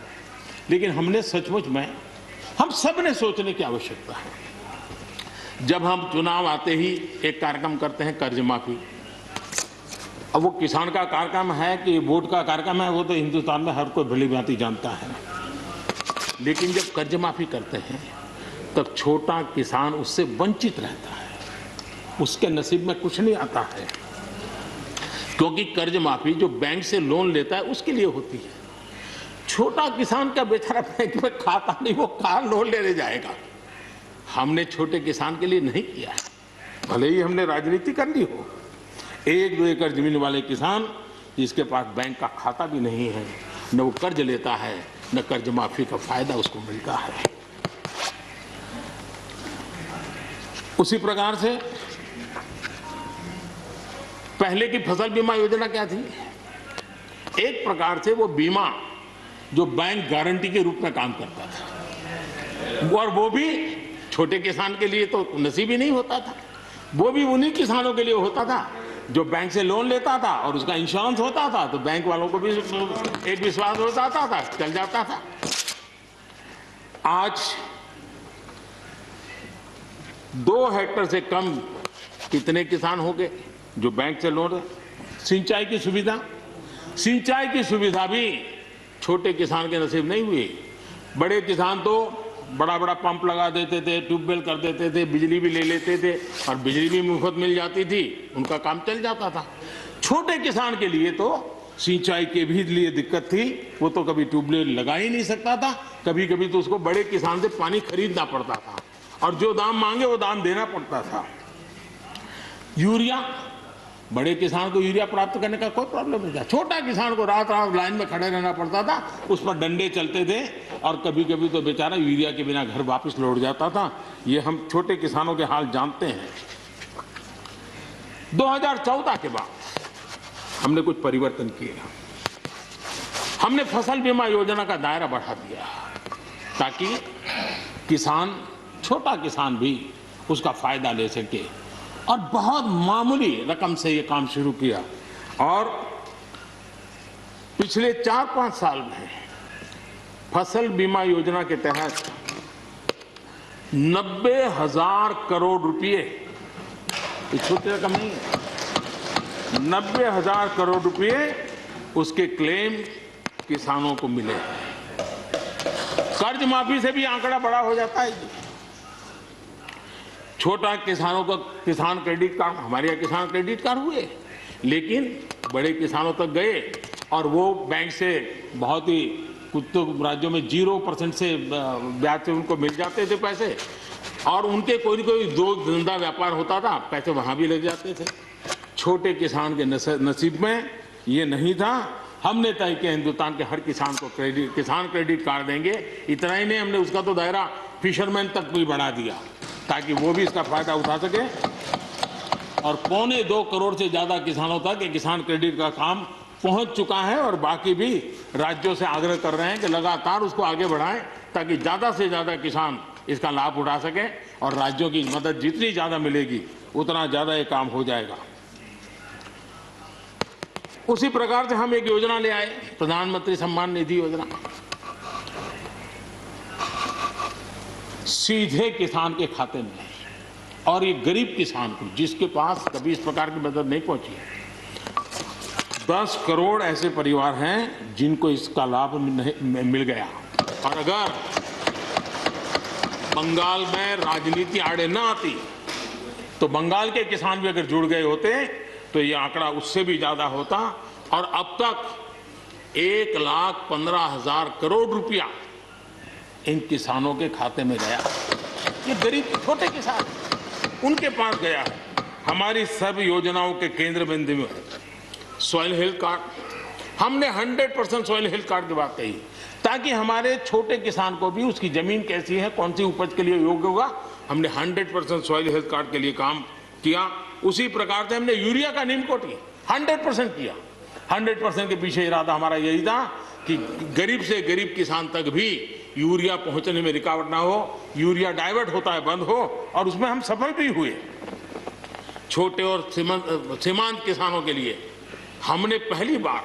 लेकिन हमने सचमुच में हम सब ने सोचने की आवश्यकता है। जब हम चुनाव आते ही एक कार्यक्रम करते हैं कर्ज माफी, अब वो किसान का कार्यक्रम है कि वोट का कार्यक्रम है, वो तो हिंदुस्तान में हर कोई भली भांति जानता है। लेकिन जब कर्ज माफी करते हैं तब छोटा किसान उससे वंचित रहता है, उसके नसीब में कुछ नहीं आता है, क्योंकि कर्ज माफी जो बैंक से लोन लेता है उसके लिए होती है। छोटा किसान का बेचारा बैंक में खाता नहीं, वो कार लोन लेने जाएगा। हमने छोटे किसान के लिए नहीं किया है, भले ही हमने राजनीति कर ली हो। 1-2 एकड़ जमीन वाले किसान जिसके पास बैंक का खाता भी नहीं है, न वो कर्ज लेता है, न कर्ज माफी का फायदा उसको मिलता है। उसी प्रकार से पहले की फसल बीमा योजना क्या थी? एक प्रकार से वो बीमा जो बैंक गारंटी के रूप में काम करता था, और वो भी छोटे किसान के लिए तो नसीब ही नहीं होता था। वो भी उन्हीं किसानों के लिए होता था जो बैंक से लोन लेता था और उसका इंश्योरेंस होता था, तो बैंक वालों को भी एक विश्वास हो जाता था, चल जाता था। आज 2 हेक्टेयर से कम कितने किसान हो गए जो बैंक से लोन? सिंचाई की सुविधा भी छोटे किसान के नसीब नहीं हुई। बड़े किसान तो बड़ा बड़ा पंप लगा देते थे, ट्यूबवेल कर देते थे, बिजली भी ले लेते थे और बिजली भी मुफ्त मिल जाती थी, उनका काम चल जाता था। छोटे किसान के लिए तो सिंचाई के भी लिए दिक्कत थी, वो तो कभी ट्यूबवेल लगा ही नहीं सकता था, कभी कभी तो उसको बड़े किसान से पानी खरीदना पड़ता था और जो दाम मांगे वो दाम देना पड़ता था। यूरिया, बड़े किसान को यूरिया प्राप्त करने का कोई प्रॉब्लम नहीं था, छोटा किसान को रात रात लाइन में खड़े रहना पड़ता था, उस पर डंडे चलते थे और कभी कभी तो बेचारा यूरिया के बिना घर वापस लौट जाता था। ये हम छोटे किसानों के हाल जानते हैं। 2014 के बाद हमने कुछ परिवर्तन किए। हमने फसल बीमा योजना का दायरा बढ़ा दिया ताकि किसान, छोटा किसान भी उसका फायदा ले सके, और बहुत मामूली रकम से ये काम शुरू किया और पिछले 4-5 साल में फसल बीमा योजना के तहत 90,000 करोड़ रुपए, ये छोटी रकम नहीं है, 90,000 करोड़ रुपए उसके क्लेम किसानों को मिले। कर्ज माफी से भी आंकड़ा बड़ा हो जाता है। छोटा किसानों का किसान क्रेडिट कार्ड, हमारे यहाँ किसान क्रेडिट कार्ड हुए, लेकिन बड़े किसानों तक गए और वो बैंक से बहुत ही, कुछ तो राज्यों में 0% से ब्याज से उनको मिल जाते थे पैसे, और उनके कोई न कोई दो धंधा व्यापार होता था, पैसे वहां भी लग जाते थे। छोटे किसान के नसीब में ये नहीं था। हमने तय किया हिंदुस्तान के हर किसान को किसान क्रेडिट कार्ड देंगे। इतना ही नहीं, हमने उसका तो दायरा फिशरमैन तक भी बढ़ा दिया ताकि वो भी इसका फायदा उठा सके, और 2.25 करोड़ से ज्यादा किसानों तक ये किसान क्रेडिट का काम पहुंच चुका है, और बाकी भी राज्यों से आग्रह कर रहे हैं कि लगातार उसको आगे बढ़ाएं ताकि ज्यादा से ज्यादा किसान इसका लाभ उठा सके, और राज्यों की मदद जितनी ज्यादा मिलेगी उतना ज्यादा ये काम हो जाएगा। उसी प्रकार से हम एक योजना ले आए, प्रधानमंत्री सम्मान निधि योजना। सीधे किसान के खाते में, और ये गरीब किसान को जिसके पास कभी इस प्रकार की मदद नहीं पहुंची है। 10 करोड़ ऐसे परिवार हैं जिनको इसका लाभ मिल गया, और अगर बंगाल में राजनीति आड़े न आती तो बंगाल के किसान भी अगर जुड़ गए होते तो ये आंकड़ा उससे भी ज्यादा होता, और अब तक 1,15,000 करोड़ रुपया इन किसानों के खाते में गया। ये गरीब छोटे किसान, उनके पास गया है। हमारी सब योजनाओं के केंद्र बिंदु में सॉइल हेल्थ कार्ड, हमने 100% सॉइल हेल्थ कार्ड की बात कही ताकि हमारे छोटे किसान को भी उसकी जमीन कैसी है, कौन सी उपज के लिए योग्य होगा, हमने 100% सॉइल हेल्थ कार्ड के लिए काम किया। उसी प्रकार से हमने यूरिया का निमकोटी 100% किया। 100% के पीछे इरादा हमारा यही था कि गरीब से गरीब किसान तक भी यूरिया पहुंचने में रुकावट ना हो, यूरिया डाइवर्ट होता है बंद हो, और उसमें हम सफल भी हुए। छोटे और सीमांत किसानों के लिए हमने पहली बार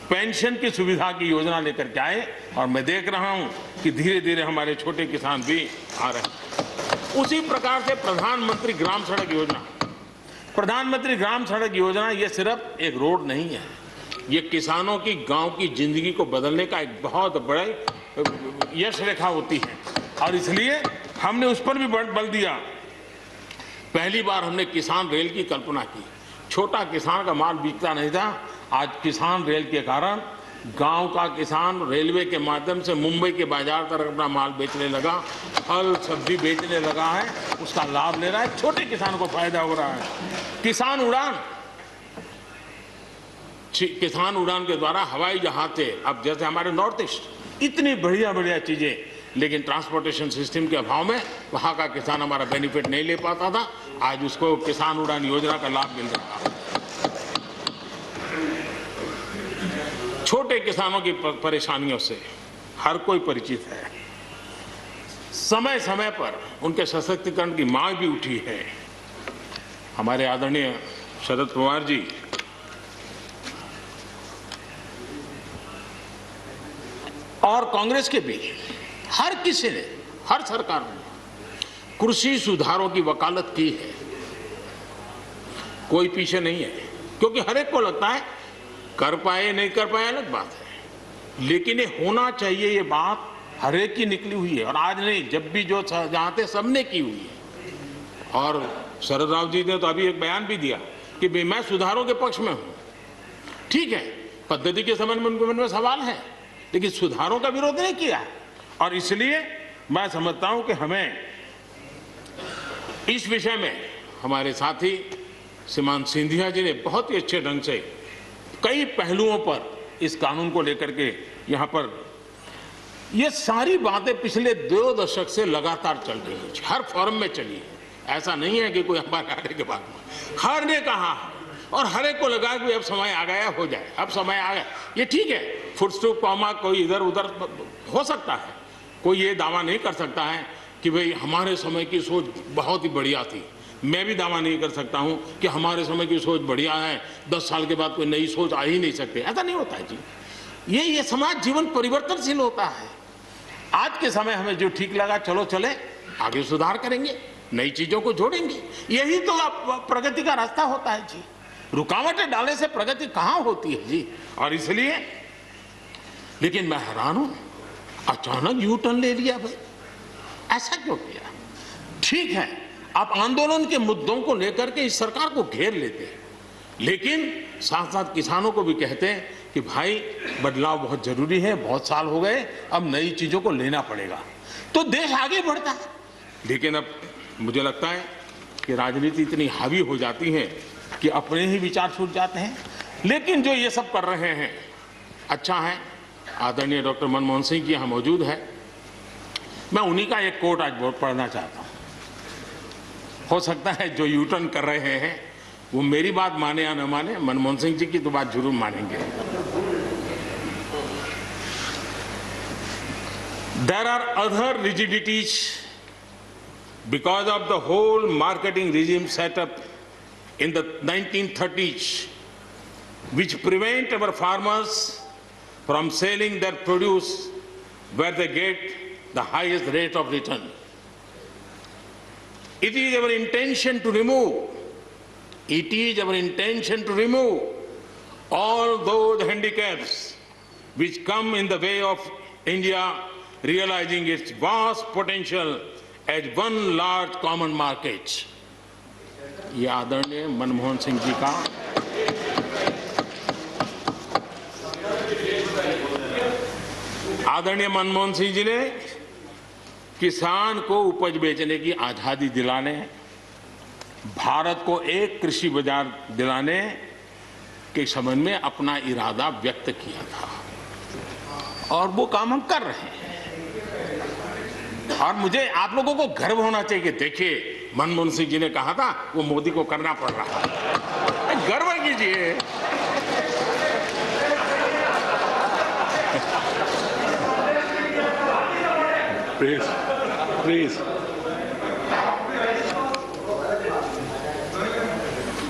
पेंशन की सुविधा की योजना लेकर के आए, और मैं देख रहा हूं कि धीरे धीरे हमारे छोटे किसान भी आ रहे हैं। उसी प्रकार से प्रधानमंत्री ग्राम सड़क योजना, प्रधानमंत्री ग्राम सड़क योजना ये सिर्फ एक रोड नहीं है, ये किसानों की गांव की जिंदगी को बदलने का एक बहुत बड़े यश रेखा होती है और इसलिए हमने उस पर भी बल दिया। पहली बार हमने किसान रेल की कल्पना की। छोटा किसान का माल बिकता नहीं था, आज किसान रेल के कारण गांव का किसान रेलवे के माध्यम से मुंबई के बाजार तक अपना माल बेचने लगा, फल सब्जी बेचने लगा है, उसका लाभ ले रहा है, छोटे किसान को फायदा हो रहा है। किसान उड़ान के द्वारा हवाई जहाज से अब जैसे हमारे नॉर्थ ईस्ट इतनी बढ़िया चीजें, लेकिन ट्रांसपोर्टेशन सिस्टम के अभाव में वहां का किसान हमारा बेनिफिट नहीं ले पाता था, आज उसको किसान उड़ान योजना का लाभ मिल रहा है। छोटे किसानों की परेशानियों से हर कोई परिचित है। समय समय पर उनके सशक्तिकरण की मांग भी उठी है। हमारे आदरणीय शरद पवार जी और कांग्रेस के भी हर किसी ने, हर सरकार ने कृषि सुधारों की वकालत की है। कोई पीछे नहीं है, क्योंकि हर एक को लगता है कर पाए नहीं कर पाए अलग बात है, लेकिन ये होना चाहिए, ये बात हर एक की निकली हुई है और आज नहीं, जब भी जो चाहते सबने की हुई है। और शरद राव जी ने तो अभी एक बयान भी दिया कि मैं सुधारों के पक्ष में हूं। ठीक है, पद्धति के संबंध में उनके मन में सवाल है, लेकिन सुधारों का विरोध नहीं किया है और इसलिए मैं समझता हूं कि हमें इस विषय में हमारे साथी श्रीमान सिंधिया जी ने बहुत ही अच्छे ढंग से कई पहलुओं पर इस कानून को लेकर के यहाँ पर ये सारी बातें पिछले 2 दशक से लगातार चल रही है, हर फोरम में चली है। ऐसा नहीं है कि कोई हमारे आने के बाद हर ने कहा और हर एक को लगा कि अब समय आ गया, हो जाए, अब समय आ गया। ये ठीक है, फुट स्टॉप कॉमा कोई इधर उधर हो सकता है, कोई ये दावा नहीं कर सकता है कि भाई हमारे समय की सोच बहुत ही बढ़िया थी। मैं भी दावा नहीं कर सकता हूं कि हमारे समय की सोच बढ़िया है, 10 साल के बाद कोई नई सोच आ ही नहीं सकती। ऐसा नहीं होता है जी। ये समाज जीवन परिवर्तनशील होता है। आज के समय हमें जो ठीक लगा चलो चले, आगे सुधार करेंगे, नई चीजों को जोड़ेंगे, यही तो प्रगति का रास्ता होता है जी। रुकावटें डालने से प्रगति कहां होती है जी। और इसलिए, लेकिन मैं हैरान हूं, अचानक यू टर्न ले लिया भाई, ऐसा क्यों किया? ठीक है, आप आंदोलन के मुद्दों को लेकर के इस सरकार को घेर लेते हैं, लेकिन साथ साथ किसानों को भी कहते हैं कि भाई बदलाव बहुत जरूरी है, बहुत साल हो गए, अब नई चीजों को लेना पड़ेगा, तो देश आगे बढ़ता है। लेकिन अब मुझे लगता है कि राजनीति इतनी हावी हो जाती है कि अपने ही विचार छूट जाते हैं। लेकिन जो ये सब कर रहे हैं अच्छा है। आदरणीय डॉक्टर मनमोहन सिंह जी यहाँ मौजूद है, मैं उन्हीं का एक कोट आज पढ़ना चाहता हूँ। हो सकता है जो यू टर्न कर रहे हैं वो मेरी बात माने या न माने, मनमोहन सिंह जी की तो बात जरूर मानेंगे। There are other rigidities because of the whole marketing regime set up in the 1930s, which prevent our farmers from selling their produce where they get the highest rate of return. It is our intention to remove all those handicaps which come in the way of India realizing its vast potential as one large common market. ये आदरणीय मनमोहन सिंह जी का आदरणीय मनमोहन सिंह जी ने किसान को उपज बेचने की आजादी दिलाने, भारत को एक कृषि बाजार दिलाने के संबंध में अपना इरादा व्यक्त किया था और वो काम हम कर रहे हैं। और मुझे आप लोगों को गर्व होना चाहिए कि देखिए मनमोहन सिंह जी ने कहा था वो मोदी को करना पड़ रहा है, गर्व कीजिए। प्लीज।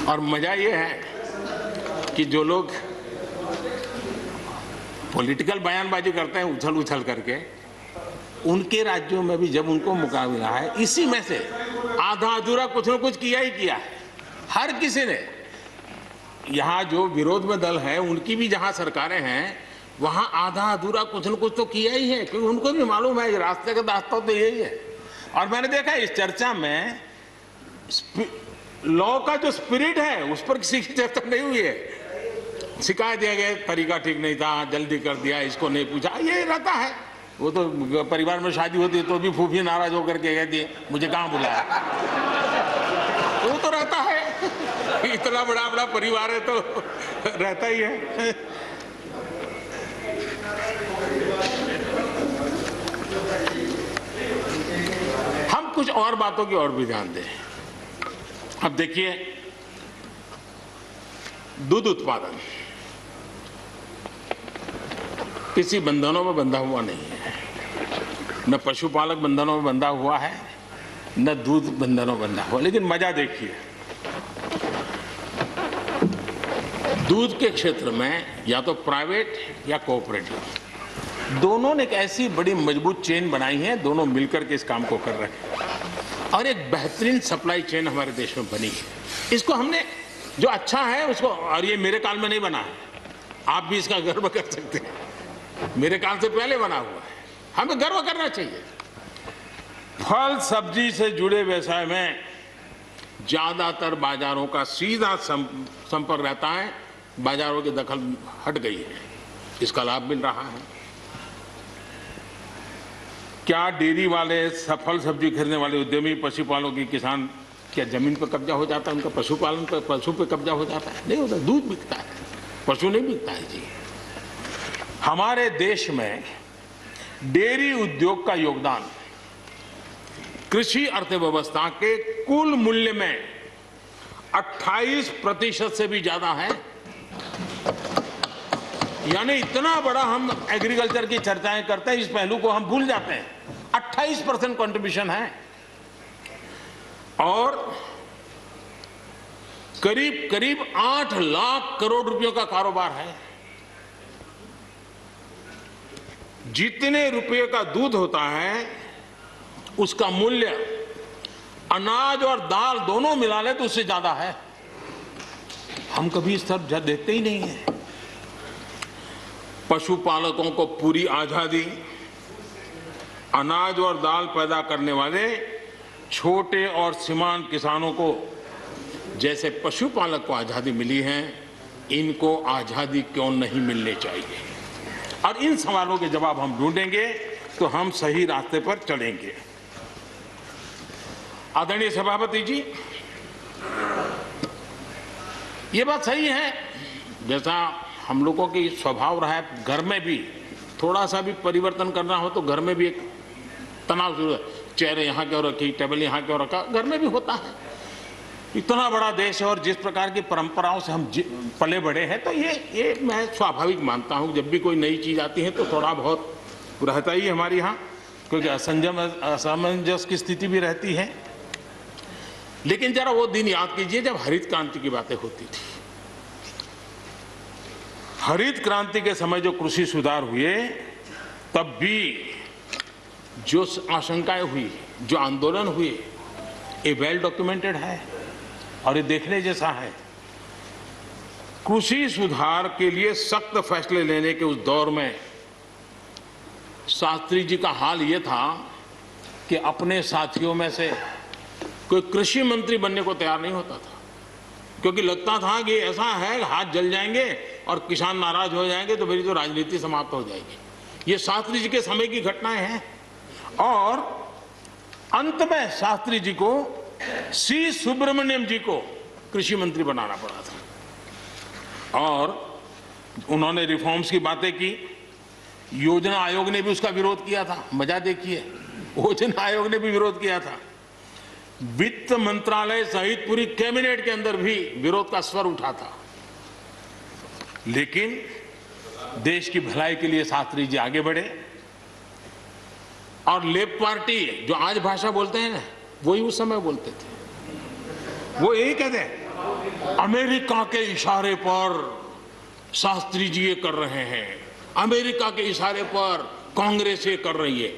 और मजा ये है कि जो लोग पॉलिटिकल बयानबाजी करते हैं उछल उछल करके, उनके राज्यों में भी जब उनको मुकाबला है, इसी में से आधा अधूरा कुछ न कुछ किया ही किया है। हर किसी ने, यहाँ जो विरोध में दल है उनकी भी जहाँ सरकारें हैं वहाँ आधा अधूरा कुछ न कुछ तो किया ही है, क्योंकि उनको भी मालूम है रास्ते का रास्ता तो यही है। और मैंने देखा इस चर्चा में लॉ का जो स्पिरिट है उस पर किसी की चर्चा नहीं हुई है। शिकायत दिया गया तरीका ठीक नहीं था, जल्दी कर दिया, इसको नहीं पूछा, ये रहता है। वो तो परिवार में शादी होती है तो भी फूफी नाराज होकर के कहती है मुझे कहाँ बुलाया। वो तो रहता है, इतना बड़ा बड़ा परिवार है तो रहता ही है। हम कुछ और बातों की ओर भी ध्यान दें। अब देखिए, दूध उत्पादन किसी बंधनों में बंधा हुआ नहीं है, न पशुपालक बंधनों में बंधा हुआ है, न दूध बंधनों में बंधा हुआ। लेकिन मजा देखिए, दूध के क्षेत्र में या तो प्राइवेट या कोऑपरेटिव दोनों ने एक ऐसी बड़ी मजबूत चेन बनाई है, दोनों मिलकर के इस काम को कर रहे हैं और एक बेहतरीन सप्लाई चेन हमारे देश में बनी है। इसको हमने जो अच्छा है उसको, और ये मेरे काल में नहीं बना है, आप भी इसका गर्व कर सकते हैं, मेरे काल से पहले बना हुआ है, हमें गर्व करना चाहिए। फल सब्जी से जुड़े व्यवसाय में ज्यादातर बाजारों का सीधा संपर्क रहता है, बाजारों की दखल हट गई है, इसका लाभ मिल रहा है। क्या डेयरी वाले, फल सब्जी खरीदने वाले उद्यमी, पशुपालकों की किसान, क्या जमीन पर कब्जा हो जाता है उनका? पशुपालन पर, पशु पे कब्जा हो जाता है? नहीं होता, दूध बिकता है, पशु नहीं बिकता है जी। हमारे देश में डेयरी उद्योग का योगदान कृषि अर्थव्यवस्था के कुल मूल्य में 28% से भी ज्यादा है। यानी इतना बड़ा हम एग्रीकल्चर की चर्चाएं करते हैं, इस पहलू को हम भूल जाते हैं। 28% कंट्रीब्यूशन है और करीब करीब 8 लाख करोड़ रुपयों का कारोबार है। जितने रुपये का दूध होता है उसका मूल्य अनाज और दाल दोनों मिला ले तो उससे ज्यादा है। हम कभी इस तरफ देखते ही नहीं है। पशुपालकों को पूरी आजादी, अनाज और दाल पैदा करने वाले छोटे और सीमांत किसानों को जैसे पशुपालक को आजादी मिली है, इनको आजादी क्यों नहीं मिलनी चाहिए? और इन सवालों के जवाब हम ढूंढेंगे तो हम सही रास्ते पर चलेंगे। आदरणीय सभापति जी, ये बात सही है, जैसा हम लोगों की स्वभाव रहा है, घर में भी थोड़ा सा भी परिवर्तन करना हो तो घर में भी एक तनाव जरूर है। चेयर यहाँ क्यों रखी, टेबल यहाँ क्यों रखा, घर में भी होता है। इतना बड़ा देश है और जिस प्रकार की परंपराओं से हम पले बड़े हैं, तो ये मैं स्वाभाविक मानता हूँ। जब भी कोई नई चीज आती है तो थोड़ा बहुत रहता ही हमारे यहाँ, क्योंकि असमंजस की स्थिति भी रहती है। लेकिन जरा वो दिन याद कीजिए जब हरित क्रांति की बातें होती थी। हरित क्रांति के समय जो कृषि सुधार हुए, तब भी जो आशंकाएं हुई, जो आंदोलन हुए, ये वेल डॉक्यूमेंटेड है और ये देखने जैसा है। कृषि सुधार के लिए सख्त फैसले लेने के उस दौर में शास्त्री जी का हाल ये था कि अपने साथियों में से कोई कृषि मंत्री बनने को तैयार नहीं होता था, क्योंकि लगता था कि ऐसा है हाथ जल जाएंगे और किसान नाराज हो जाएंगे तो मेरी तो राजनीति समाप्त हो जाएगी। ये शास्त्री जी के समय की घटनाएं हैं। और अंत में शास्त्री जी को सी सुब्रमण्यम जी को कृषि मंत्री बनाना पड़ा था और उन्होंने रिफॉर्म्स की बातें की। योजना आयोग ने भी उसका विरोध किया था। मजा देखिए, योजना आयोग ने भी विरोध किया था। वित्त मंत्रालय सहित पूरी कैबिनेट के अंदर भी विरोध का स्वर उठा था। लेकिन देश की भलाई के लिए शास्त्री जी आगे बढ़े और लेफ्ट पार्टी जो आज भाषा बोलते हैं ना, वही उस समय बोलते थे। वो यही कहते हैं, अमेरिका के इशारे पर शास्त्री जी ये कर रहे हैं, अमेरिका के इशारे पर कांग्रेस ये कर रही है।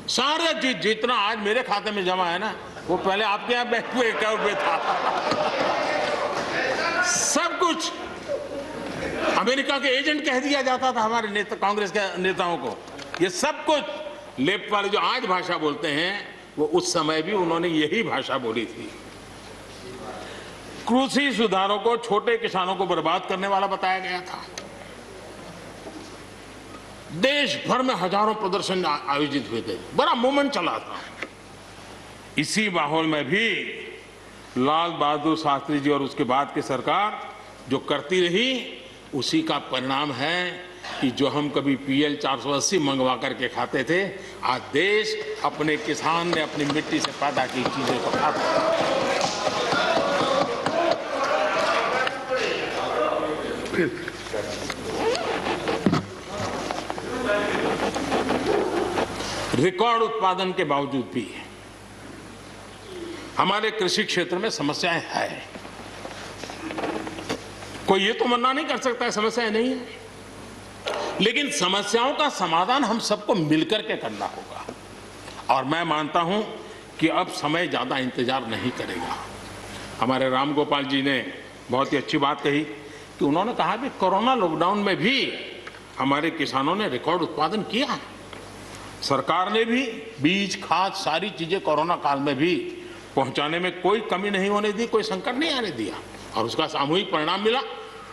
सारा जितना आज मेरे खाते में जमा है ना, वो पहले आपके यहाँ बैंक में अकाउंट में था। अमेरिका के एजेंट कह दिया जाता था हमारे नेता, कांग्रेस के नेताओं को। ये सब कुछ लेफ्ट वाले जो आज भाषा बोलते हैं, वो उस समय भी उन्होंने यही भाषा बोली थी। कृषि सुधारों को छोटे किसानों को बर्बाद करने वाला बताया गया था। देश भर में हजारों प्रदर्शन आयोजित हुए थे, बड़ा मूवमेंट चला था। इसी माहौल में भी लाल बहादुर शास्त्री जी और उसके बाद की सरकार जो करती रही, उसी का परिणाम है कि जो हम कभी PL 480 मंगवा करके खाते थे, आज देश अपने किसान ने अपनी मिट्टी से पैदा की चीजों को खाता है। रिकॉर्ड उत्पादन के बावजूद भी हमारे कृषि क्षेत्र में समस्याएं हैं। कोई ये तो मना नहीं कर सकता है समस्याएं नहीं है, लेकिन समस्याओं का समाधान हम सबको मिलकर के करना होगा। और मैं मानता हूं कि अब समय ज्यादा इंतजार नहीं करेगा। हमारे राम गोपाल जी ने बहुत ही अच्छी बात कही कि उन्होंने कहा कि कोरोना लॉकडाउन में भी हमारे किसानों ने रिकॉर्ड उत्पादन किया। सरकार ने भी बीज, खाद, सारी चीजें कोरोना काल में भी पहुंचाने में कोई कमी नहीं होने दी, कोई संकट नहीं आने दिया, और उसका सामूहिक परिणाम मिला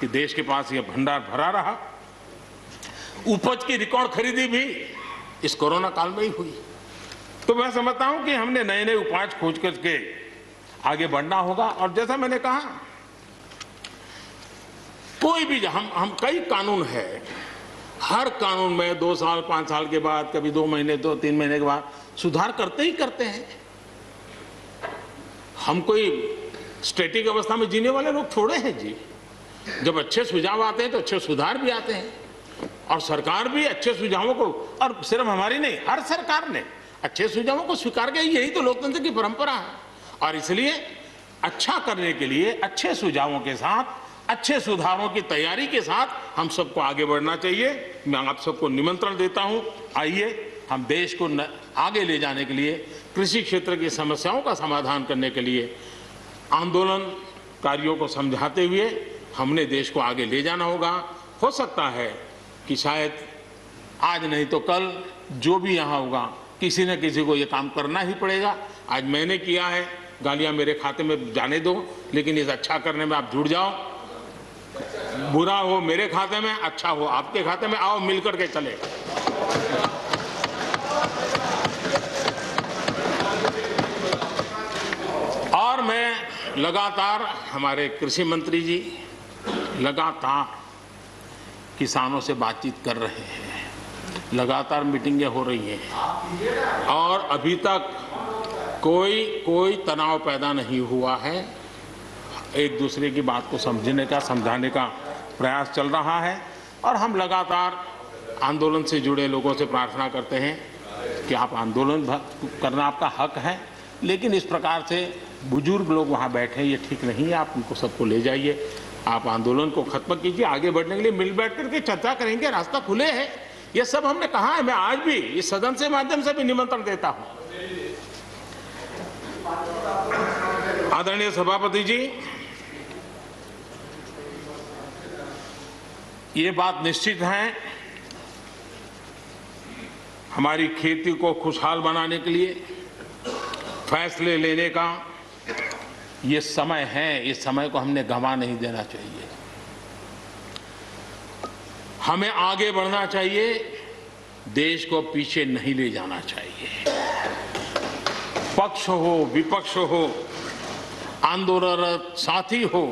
कि देश के पास यह भंडार भरा रहा। उपज की रिकॉर्ड खरीदी भी इस कोरोना काल में ही हुई। तो मैं समझता हूं कि हमने नए नए उपाय खोज करके आगे बढ़ना होगा। और जैसा मैंने कहा, कोई भी हम कई कानून है, हर कानून में 2 साल 5 साल के बाद, कभी 2 महीने 2-3 महीने के बाद सुधार करते ही करते हैं। हम कोई स्टैटिक अवस्था में जीने वाले लोग थोड़े हैं जी। जब अच्छे सुझाव आते हैं तो अच्छे सुधार भी आते हैं, और सरकार भी अच्छे सुझावों को, और सिर्फ हमारी नहीं, हर सरकार ने अच्छे सुझावों को स्वीकार किया। यही तो लोकतंत्र की परंपरा है। और इसलिए अच्छा करने के लिए अच्छे सुझावों के साथ, अच्छे सुधारों की तैयारी के साथ हम सबको आगे बढ़ना चाहिए। मैं आप सबको निमंत्रण देता हूं, आइए हम देश को आगे ले जाने के लिए, कृषि क्षेत्र की समस्याओं का समाधान करने के लिए आंदोलनकारियों को समझाते हुए हमने देश को आगे ले जाना होगा। हो सकता है कि शायद आज नहीं तो कल जो भी यहाँ होगा, किसी न किसी को ये काम करना ही पड़ेगा। आज मैंने किया है, गालियाँ मेरे खाते में जाने दो, लेकिन इस अच्छा करने में आप जुड़ जाओ। बुरा हो मेरे खाते में, अच्छा हो आपके खाते में, आओ मिलकर के चले। और मैं लगातार, हमारे कृषि मंत्री जी लगातार किसानों से बातचीत कर रहे हैं, लगातार मीटिंगें हो रही हैं, और अभी तक कोई तनाव पैदा नहीं हुआ है। एक दूसरे की बात को समझने का, समझाने का प्रयास चल रहा है। और हम लगातार आंदोलन से जुड़े लोगों से प्रार्थना करते हैं कि आप आंदोलन करना आपका हक है, लेकिन इस प्रकार से बुजुर्ग लोग वहाँ बैठे, ये ठीक नहीं है। आप उनको सबको ले जाइए, आप आंदोलन को खत्म कीजिए। आगे बढ़ने के लिए मिल बैठ करके चर्चा करेंगे, रास्ता खुले है। ये सब हमने कहा है। मैं आज भी इस सदन से माध्यम से भी निमंत्रण देता हूँ। आदरणीय सभापति जी, ये बात निश्चित है, हमारी खेती को खुशहाल बनाने के लिए फैसले लेने का ये समय है। इस समय को हमने गंवा नहीं देना चाहिए। हमें आगे बढ़ना चाहिए, देश को पीछे नहीं ले जाना चाहिए। पक्ष हो, विपक्ष हो, आंदोलनरत साथी हो,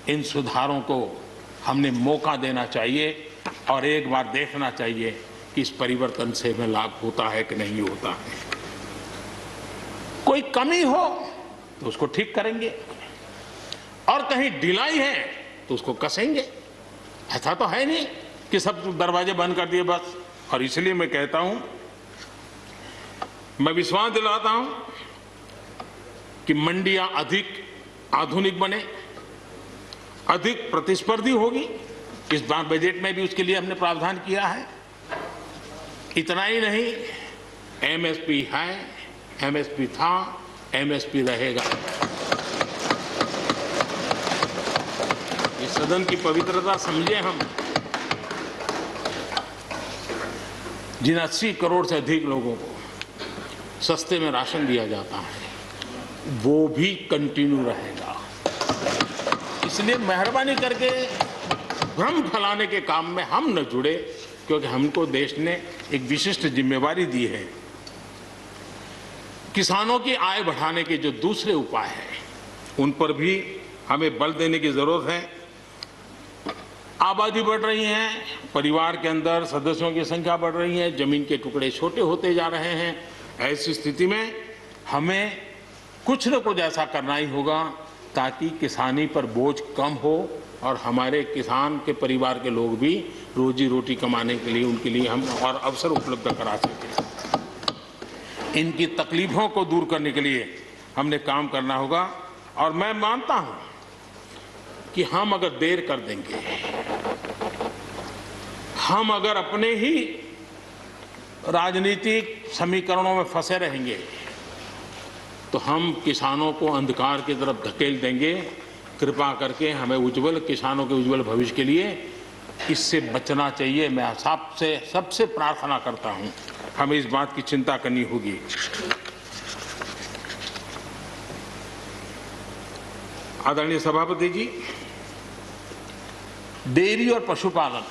इन सुधारों को हमने मौका देना चाहिए, और एक बार देखना चाहिए कि इस परिवर्तन से हमें लाभ होता है कि नहीं होता है। कोई कमी हो तो उसको ठीक करेंगे, और कहीं ढिलाई है तो उसको कसेंगे। ऐसा तो है नहीं कि सब दरवाजे बंद कर दिए बस। और इसलिए मैं कहता हूं, मैं विश्वास दिलाता हूं कि मंडियां अधिक आधुनिक बने, अधिक प्रतिस्पर्धी होगी। इस बार बजट में भी उसके लिए हमने प्रावधान किया है। इतना ही नहीं, एमएसपी है, एमएसपी था, एमएसपी रहेगा। इस सदन की पवित्रता समझे हम। जिन 80 करोड़ से अधिक लोगों को सस्ते में राशन दिया जाता है, वो भी कंटिन्यू रहेगा। इसलिए मेहरबानी करके भ्रम फैलाने के काम में हम न जुड़े, क्योंकि हमको देश ने एक विशिष्ट जिम्मेवारी दी है। किसानों की आय बढ़ाने के जो दूसरे उपाय हैं, उन पर भी हमें बल देने की जरूरत है। आबादी बढ़ रही है, परिवार के अंदर सदस्यों की संख्या बढ़ रही है, जमीन के टुकड़े छोटे होते जा रहे हैं। ऐसी स्थिति में हमें कुछ न कुछ ऐसा करना ही होगा ताकि किसानी पर बोझ कम हो और हमारे किसान के परिवार के लोग भी रोजी रोटी कमाने के लिए, उनके लिए हम और अवसर उपलब्ध करा सकें। इनकी तकलीफों को दूर करने के लिए हमने काम करना होगा। और मैं मानता हूं कि हम अगर देर कर देंगे, हम अगर अपने ही राजनीतिक समीकरणों में फंसे रहेंगे, तो हम किसानों को अंधकार की तरफ धकेल देंगे। कृपा करके हमें उज्जवल किसानों के उज्जवल भविष्य के लिए इससे बचना चाहिए। मैं सबसे प्रार्थना करता हूं, हमें इस बात की चिंता करनी होगी। आदरणीय सभापति जी, डेयरी और पशुपालन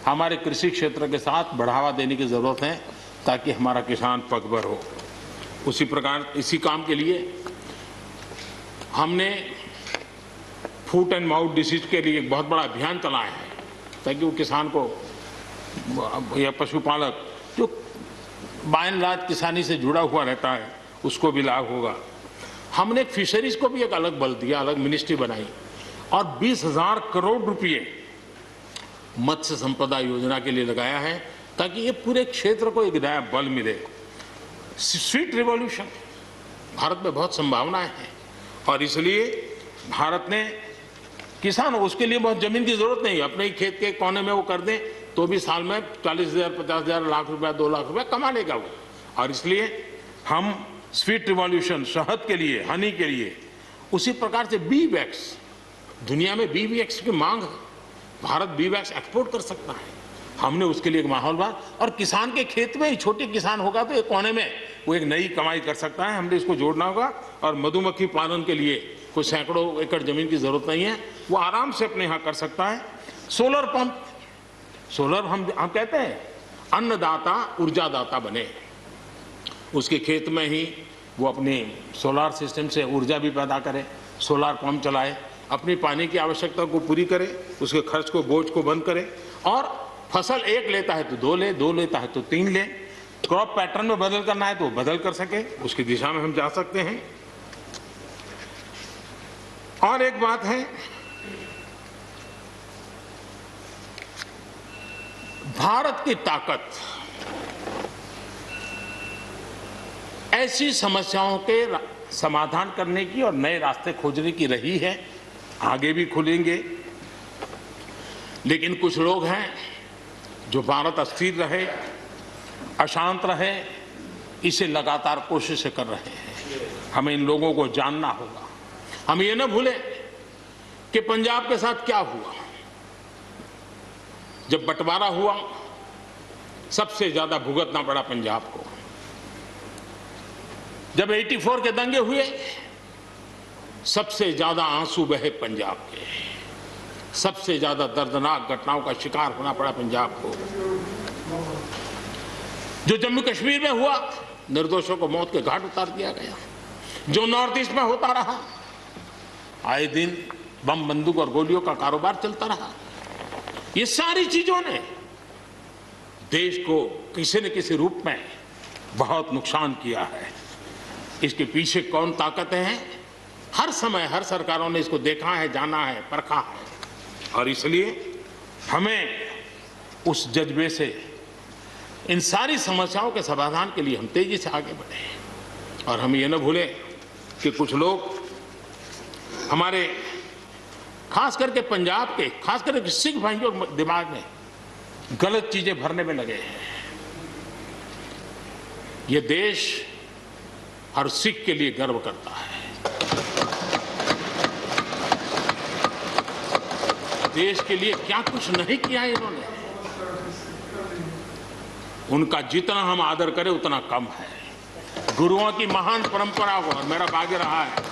हमारे कृषि क्षेत्र के साथ बढ़ावा देने की जरूरत है ताकि हमारा किसान पगभर हो। उसी प्रकार इसी काम के लिए हमने फूट एंड माउथ डिसीज के लिए एक बहुत बड़ा अभियान चलाया है ताकि वो किसान को या पशुपालक जो बाय एंड लार्ज किसानी से जुड़ा हुआ रहता है उसको भी लाभ होगा। हमने फिशरीज को भी एक अलग बल दिया, अलग मिनिस्ट्री बनाई और 20,000 करोड़ रुपए मत्स्य संपदा योजना के लिए लगाया है ताकि ये पूरे क्षेत्र को एक नया बल मिले। स्वीट रिवॉल्यूशन, भारत में बहुत संभावनाएं हैं और इसलिए भारत ने किसान, उसके लिए बहुत जमीन की जरूरत नहीं, अपने ही खेत के कोने में वो कर दें तो भी साल में 40,000, 50,000, लाख रुपया, 2 लाख रुपया कमा लेगा वो। और इसलिए हम स्वीट रिवॉल्यूशन, शहद के लिए, हनी के लिए, उसी प्रकार से बी वैक्स, दुनिया में बी वैक्स की मांग है, भारत बी वैक्स एक्सपोर्ट कर सकता है। हमने उसके लिए एक माहौल बना और किसान के खेत में ही छोटे किसान होगा तो एक कोने में वो एक नई कमाई कर सकता है। हमने इसको जोड़ना होगा। और मधुमक्खी पालन के लिए कोई सैकड़ों एकड़ जमीन की जरूरत नहीं है, वो आराम से अपने यहाँ कर सकता है। सोलर पंप, सोलर हम कहते हैं अन्नदाता ऊर्जादाता बने, उसके खेत में ही वो अपने सोलार सिस्टम से ऊर्जा भी पैदा करे, सोलार पंप चलाए, अपनी पानी की आवश्यकता को पूरी करे, उसके खर्च को, बोझ को बंद करे और फसल एक लेता है तो 2 ले, 2 लेता है तो 3 ले। क्रॉप पैटर्न में बदल करना है तो बदल कर सके, उसकी दिशा में हम जा सकते हैं। और एक बात है, भारत की ताकत ऐसी समस्याओं के समाधान करने की और नए रास्ते खोजने की रही है, आगे भी खुलेंगे। लेकिन कुछ लोग हैं जो भारत अस्थिर रहे, अशांत रहे, इसे लगातार कोशिशें कर रहे हैं। हमें इन लोगों को जानना होगा। हम ये न भूलें कि पंजाब के साथ क्या हुआ। जब बंटवारा हुआ, सबसे ज्यादा भुगतना पड़ा पंजाब को। जब 84 के दंगे हुए, सबसे ज्यादा आंसू बहे पंजाब के, सबसे ज्यादा दर्दनाक घटनाओं का शिकार होना पड़ा पंजाब को। जो जम्मू कश्मीर में हुआ, निर्दोषों को मौत के घाट उतार दिया गया। जो नॉर्थ ईस्ट में होता रहा, आए दिन बम, बंदूक और गोलियों का कारोबार चलता रहा। ये सारी चीजों ने देश को किसी न किसी रूप में बहुत नुकसान किया है। इसके पीछे कौन ताकतें हैं, हर समय हर सरकारों ने इसको देखा है, जाना है, परखा है। और इसलिए हमें उस जज्बे से इन सारी समस्याओं के समाधान के लिए हम तेजी से आगे बढ़े। और हम ये न भूलें कि कुछ लोग हमारे, खास करके पंजाब के, खास करके सिख भाइयों के दिमाग में गलत चीजें भरने में लगे हैं। ये देश हर सिख के लिए गर्व करता है। देश के लिए क्या कुछ नहीं किया इन्होंने। उनका जितना हम आदर करें उतना कम है। गुरुओं की महान परंपरा को, और मेरा भाग्य रहा है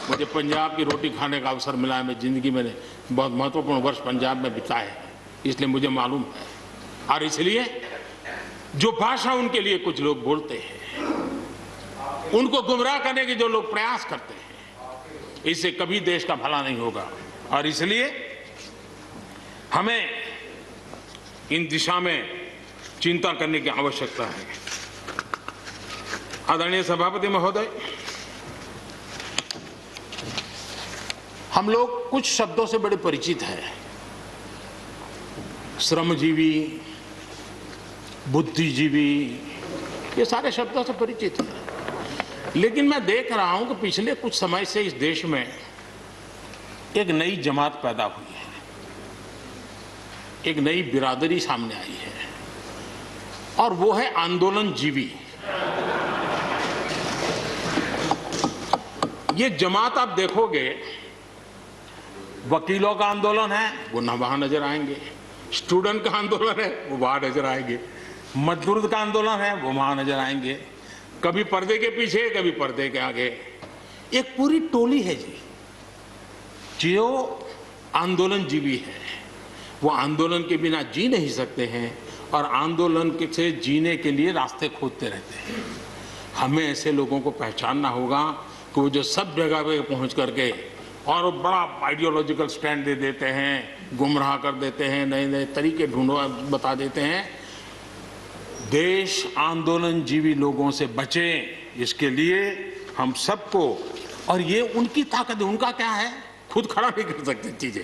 मुझे पंजाब की रोटी खाने का अवसर मिला है। मैं जिंदगी में बहुत महत्वपूर्ण वर्ष पंजाब में बिताए हैं, इसलिए मुझे मालूम है। और इसलिए जो भाषा उनके लिए कुछ लोग बोलते हैं, उनको गुमराह करने के जो लोग प्रयास करते हैं, इससे कभी देश का भला नहीं होगा। और इसलिए हमें इन दिशा में चिंता करने की आवश्यकता है। आदरणीय सभापति महोदय, हम लोग कुछ शब्दों से बड़े परिचित हैं। श्रमजीवी, बुद्धिजीवी, ये सारे शब्दों से परिचित हैं। लेकिन मैं देख रहा हूं कि पिछले कुछ समय से इस देश में एक नई जमात पैदा हुई है, एक नई बिरादरी सामने आई है, और वो है आंदोलनजीवी। ये जमात आप देखोगे, वकीलों का आंदोलन है वो ना वहां नजर आएंगे, स्टूडेंट का आंदोलन है वो वहां नजर आएंगे, मजदूर का आंदोलन है वो वहां नजर आएंगे, कभी पर्दे के पीछे कभी पर्दे के आगे। एक पूरी टोली है जी जो आंदोलनजीवी है। वो आंदोलन के बिना जी नहीं सकते हैं और आंदोलन से जीने के लिए रास्ते खोजते रहते हैं। हमें ऐसे लोगों को पहचानना होगा कि वो जो सब जगह पे पहुंच करके और बड़ा आइडियोलॉजिकल स्टैंड दे देते हैं, गुमराह कर देते हैं, नए नए तरीके बता देते हैं। देश आंदोलनजीवी लोगों से बचे, इसके लिए हम सबको, और ये उनकी ताकत है। उनका क्या है, खुद खड़ा नहीं कर सकते चीजें,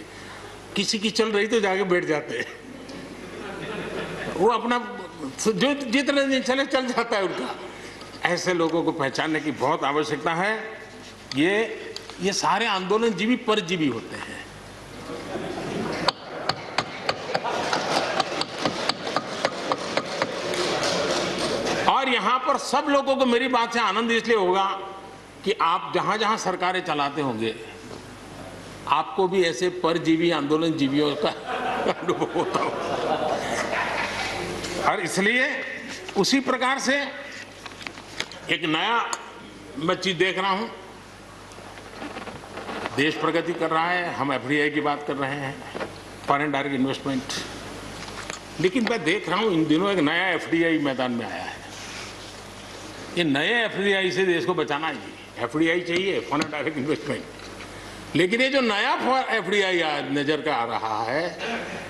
किसी की चल रही तो जाके बैठ जाते हैं, वो अपना जो जितने दिन चले चल जाता है उनका। ऐसे लोगों को पहचानने की बहुत आवश्यकता है। ये सारे आंदोलनजीवी परजीवी होते हैं। और यहां पर सब लोगों को मेरी बात से आनंद इसलिए होगा कि आप जहां जहां सरकारें चलाते होंगे, आपको भी ऐसे परजीवी आंदोलनजीवियों का अनुभव होता होगा। और इसलिए उसी प्रकार से एक नया मैं चीज देख रहा हूं, देश प्रगति कर रहा है, हम एफडीआई की बात कर रहे हैं, फॉरेन डायरेक्ट इन्वेस्टमेंट, लेकिन मैं देख रहा हूं इन दिनों एक नया एफडीआई मैदान में आया है। ये नए एफडीआई से देश को बचाना है जी। एफडीआई चाहिए, फॉरेन डायरेक्ट इन्वेस्टमेंट, लेकिन ये जो नया एफडीआई नजर का आ रहा है,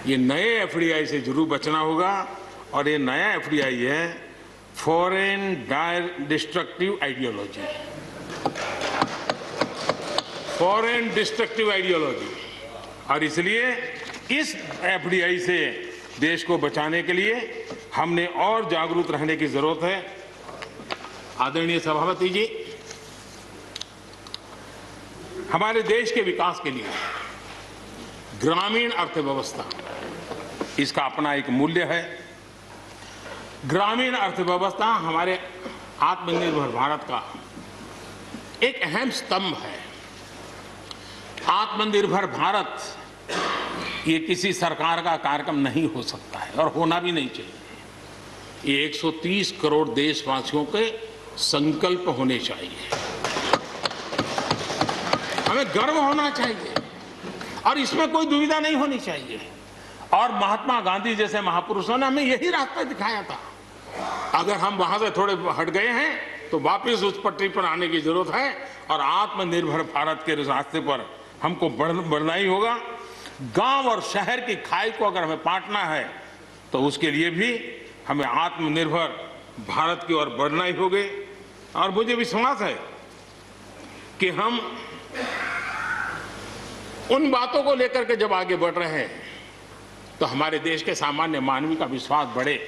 ये नए एफडीआई से जरूर बचना होगा। और ये नया एफडीआई है foreign destructive ideology, foreign destructive ideology. और इसलिए इस एफडीआई से देश को बचाने के लिए हमने और जागरूक रहने की जरूरत है। आदरणीय सभापति जी, हमारे देश के विकास के लिए ग्रामीण अर्थव्यवस्था, इसका अपना एक मूल्य है। ग्रामीण अर्थव्यवस्था हमारे आत्मनिर्भर भारत का एक अहम स्तंभ है। आत्मनिर्भर भारत ये किसी सरकार का कार्यक्रम नहीं हो सकता है और होना भी नहीं चाहिए। ये 130 करोड़ देशवासियों के संकल्प होने चाहिए। हमें गर्व होना चाहिए और इसमें कोई दुविधा नहीं होनी चाहिए। और महात्मा गांधी जैसे महापुरुषों ने हमें यही रास्ता दिखाया था। अगर हम वहां से थोड़े हट गए हैं तो वापस उस पटरी पर आने की जरूरत है और आत्मनिर्भर भारत के रास्ते पर हमको बढ़ना ही होगा। गांव और शहर की खाई को अगर हमें पाटना है तो उसके लिए भी हमें आत्मनिर्भर भारत की ओर बढ़ना ही होगा। और मुझे विश्वास है कि हम उन बातों को लेकर के जब आगे बढ़ रहे हैं तो हमारे देश के सामान्य मानवी का विश्वास बढ़े।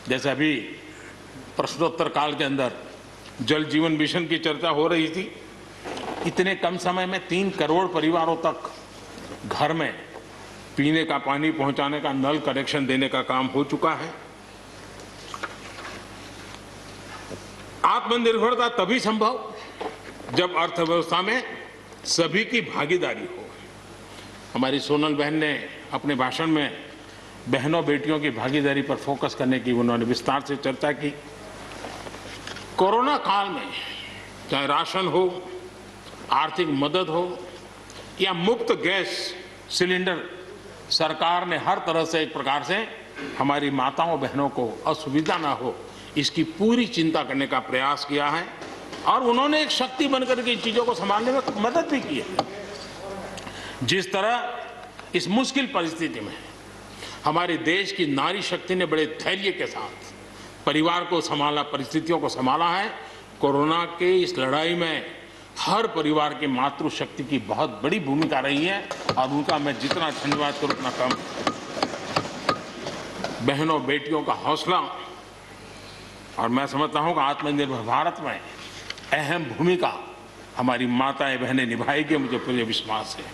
जैसे अभी प्रश्नोत्तर काल के अंदर जल जीवन मिशन की चर्चा हो रही थी। इतने कम समय में 3 करोड़ परिवारों तक घर में पीने का पानी पहुंचाने का नल कनेक्शन देने का काम हो चुका है। आत्मनिर्भरता तभी संभव जब अर्थव्यवस्था में सभी की भागीदारी हो। हमारी सोनल बहन ने अपने भाषण में बहनों बेटियों की भागीदारी पर फोकस करने की उन्होंने विस्तार से चर्चा की। कोरोना काल में चाहे राशन हो, आर्थिक मदद हो या मुफ्त गैस सिलेंडर, सरकार ने हर तरह से एक प्रकार से हमारी माताओं बहनों को असुविधा ना हो इसकी पूरी चिंता करने का प्रयास किया है और उन्होंने एक शक्ति बनकर के इन चीजों को संभालने में मदद भी की है। जिस तरह इस मुश्किल परिस्थिति में हमारे देश की नारी शक्ति ने बड़े धैर्य के साथ परिवार को संभाला, परिस्थितियों को संभाला है, कोरोना के इस लड़ाई में हर परिवार की मातृशक्ति की बहुत बड़ी भूमिका रही है और उनका मैं जितना धन्यवाद करूं उतना कम। बहनों बेटियों का हौसला और मैं समझता हूं कि आत्मनिर्भर भारत में अहम भूमिका हमारी माताएं बहनें निभाएगी, मुझे पूरे विश्वास है।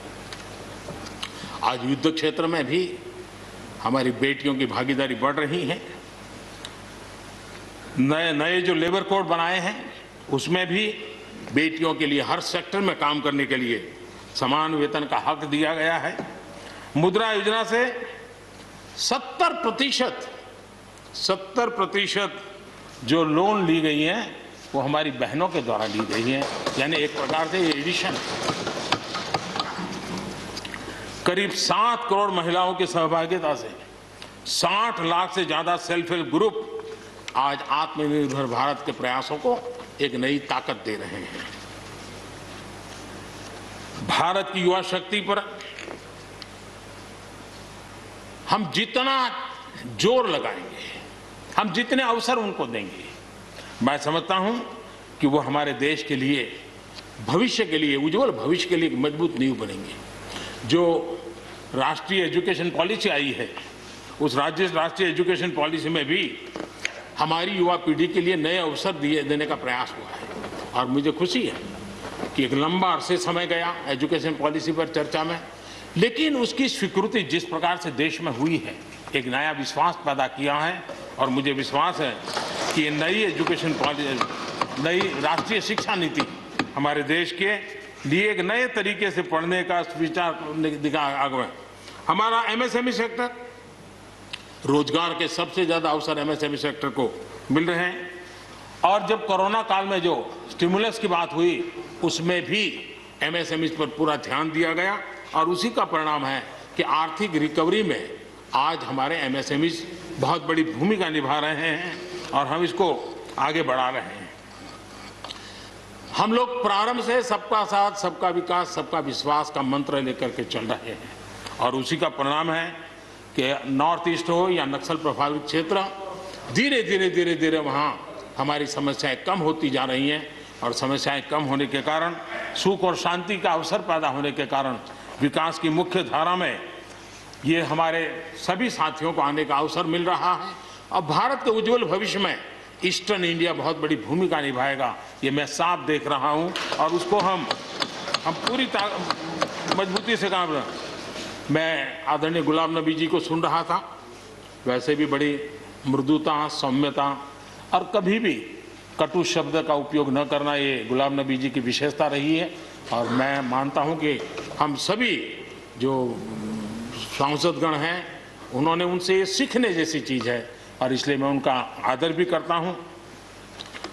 आज युद्ध क्षेत्र में भी हमारी बेटियों की भागीदारी बढ़ रही है। नए जो लेबर कोड बनाए हैं उसमें भी बेटियों के लिए हर सेक्टर में काम करने के लिए समान वेतन का हक दिया गया है। मुद्रा योजना से 70% जो लोन ली गई हैं वो हमारी बहनों के द्वारा ली गई हैं, यानी एक प्रकार से एडिशन। करीब 7 करोड़ महिलाओं की सहभागिता से 60 लाख से ज्यादा सेल्फ हेल्प ग्रुप आज आत्मनिर्भर भारत के प्रयासों को एक नई ताकत दे रहे हैं। भारत की युवा शक्ति पर हम जितना जोर लगाएंगे, हम जितने अवसर उनको देंगे, मैं समझता हूं कि वो हमारे देश के लिए, भविष्य के लिए, उज्जवल भविष्य के लिए एक मजबूत नींव बनेंगे। जो राष्ट्रीय एजुकेशन पॉलिसी आई है उस राष्ट्रीय एजुकेशन पॉलिसी में भी हमारी युवा पीढ़ी के लिए नए अवसर देने का प्रयास हुआ है और मुझे खुशी है कि एक लंबा अरसे समय गया एजुकेशन पॉलिसी पर चर्चा में, लेकिन उसकी स्वीकृति जिस प्रकार से देश में हुई है एक नया विश्वास पैदा किया है और मुझे विश्वास है कि नई एजुकेशन पॉलिसी, नई राष्ट्रीय शिक्षा नीति हमारे देश के लिए एक नए तरीके से पढ़ने का विचार दिखा आगे। हमारा एमएसएमई सेक्टर, रोजगार के सबसे ज्यादा अवसर एमएसएमई सेक्टर को मिल रहे हैं और जब कोरोना काल में जो स्टिमुलस की बात हुई उसमें भी एमएसएमई पर पूरा ध्यान दिया गया और उसी का परिणाम है कि आर्थिक रिकवरी में आज हमारे एमएसएमई बहुत बड़ी भूमिका निभा रहे हैं और हम इसको आगे बढ़ा रहे हैं। हम लोग प्रारंभ से सबका साथ, सबका विकास, सबका विश्वास का मंत्र लेकर के चल रहे हैं और उसी का परिणाम है कि नॉर्थ ईस्ट हो या नक्सल प्रभावित क्षेत्र, धीरे धीरे वहाँ हमारी समस्याएं कम होती जा रही हैं और समस्याएं कम होने के कारण, सुख और शांति का अवसर पैदा होने के कारण विकास की मुख्य धारा में ये हमारे सभी साथियों को आने का अवसर मिल रहा है और भारत के उज्जवल भविष्य में ईस्टर्न इंडिया बहुत बड़ी भूमिका निभाएगा, ये मैं साफ देख रहा हूँ और उसको हम पूरी मजबूती से काम। मैं आदरणीय गुलाम नबी जी को सुन रहा था, वैसे भी बड़ी मृदुता, सौम्यता और कभी भी कटु शब्द का उपयोग न करना ये गुलाम नबी जी की विशेषता रही है और मैं मानता हूं कि हम सभी जो सांसदगण हैं उन्होंने उनसे ये सीखने जैसी चीज़ है और इसलिए मैं उनका आदर भी करता हूं।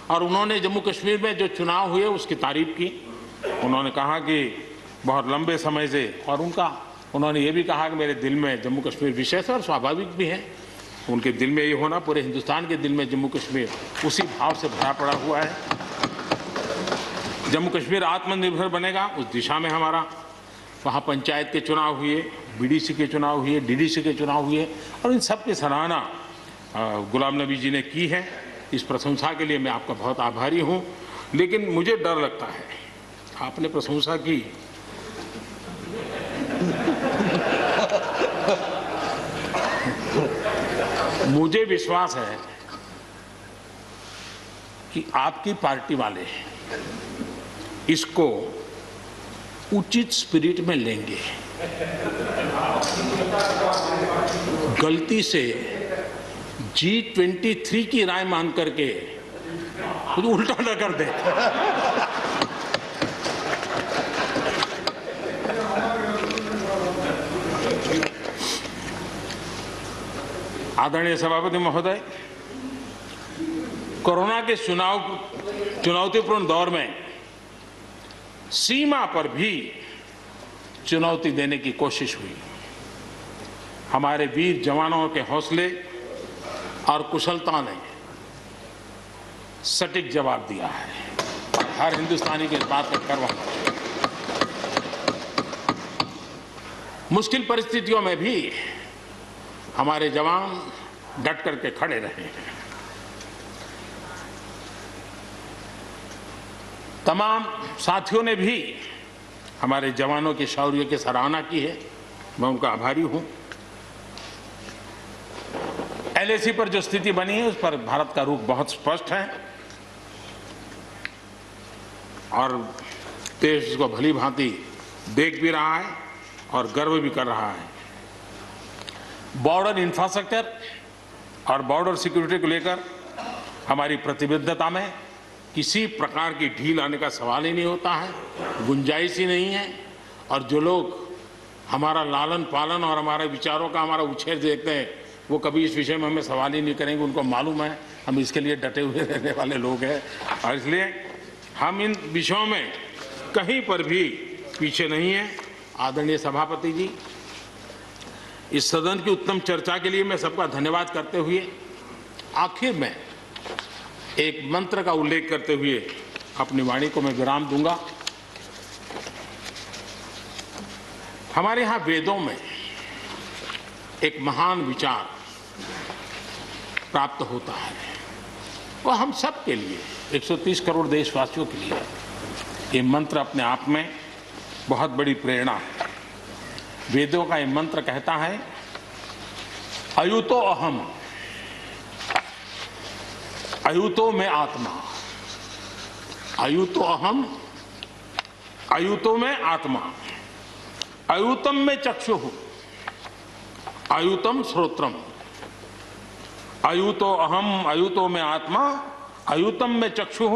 और उन्होंने जम्मू कश्मीर में जो चुनाव हुए उसकी तारीफ की। उन्होंने कहा कि बहुत लंबे समय से, और उन्होंने ये भी कहा कि मेरे दिल में जम्मू कश्मीर विशेष है और स्वाभाविक भी है, उनके दिल में ये होना, पूरे हिंदुस्तान के दिल में जम्मू कश्मीर उसी भाव से भरा पड़ा हुआ है। जम्मू कश्मीर आत्मनिर्भर बनेगा उस दिशा में हमारा, वहाँ पंचायत के चुनाव हुए, बीडीसी के चुनाव हुए, डीडीसी के चुनाव हुए और इन सब की सराहना गुलाम नबी जी ने की है। इस प्रशंसा के लिए मैं आपका बहुत आभारी हूँ, लेकिन मुझे डर लगता है, आपने प्रशंसा की, मुझे विश्वास है कि आपकी पार्टी वाले इसको उचित स्पिरिट में लेंगे। गलती से G23 की राय मान करके कुछ उल्टा न कर दे। आदरणीय सभापति महोदय, कोरोना के चुनौतीपूर्ण दौर में सीमा पर भी चुनौती देने की कोशिश हुई। हमारे वीर जवानों के हौसले और कुशलता ने सटीक जवाब दिया है। हर हिंदुस्तानी के इस बात का गर्व है। मुश्किल परिस्थितियों में भी हमारे जवान डट करके खड़े रहे हैं। तमाम साथियों ने भी हमारे जवानों के शौर्य की सराहना की है, मैं उनका आभारी हूं। LAC पर जो स्थिति बनी है उस पर भारत का रुख बहुत स्पष्ट है और देश इसको भली भांति देख भी रहा है और गर्व भी कर रहा है। बॉर्डर इंफ्रास्ट्रक्चर और बॉर्डर सिक्योरिटी को लेकर हमारी प्रतिबद्धता में किसी प्रकार की ढील आने का सवाल ही नहीं होता है, गुंजाइश ही नहीं है। और जो लोग हमारा लालन पालन और हमारे विचारों का हमारा उछेर देखते हैं वो कभी इस विषय में हमें सवाल ही नहीं करेंगे। उनको मालूम है हम इसके लिए डटे हुए रहने वाले लोग हैं और इसलिए हम इन विषयों में कहीं पर भी पीछे नहीं हैं। आदरणीय सभापति जी, इस सदन की उत्तम चर्चा के लिए मैं सबका धन्यवाद करते हुए आखिर में एक मंत्र का उल्लेख करते हुए अपनी वाणी को मैं विराम दूंगा। हमारे यहाँ वेदों में एक महान विचार प्राप्त होता है, वो हम सब के लिए 130 करोड़ देशवासियों के लिए ये मंत्र अपने आप में बहुत बड़ी प्रेरणा है। वेदों का ये मंत्र कहता है, अयुतो अहम, अयुतो में आत्मा, अयुतो अहम, अयुतो में आत्मा, अयुतम में चक्षुः, अयुतम श्रोत्रम, अयुतो अहम, अयुतो में आत्मा, अयुतम में चक्षुः,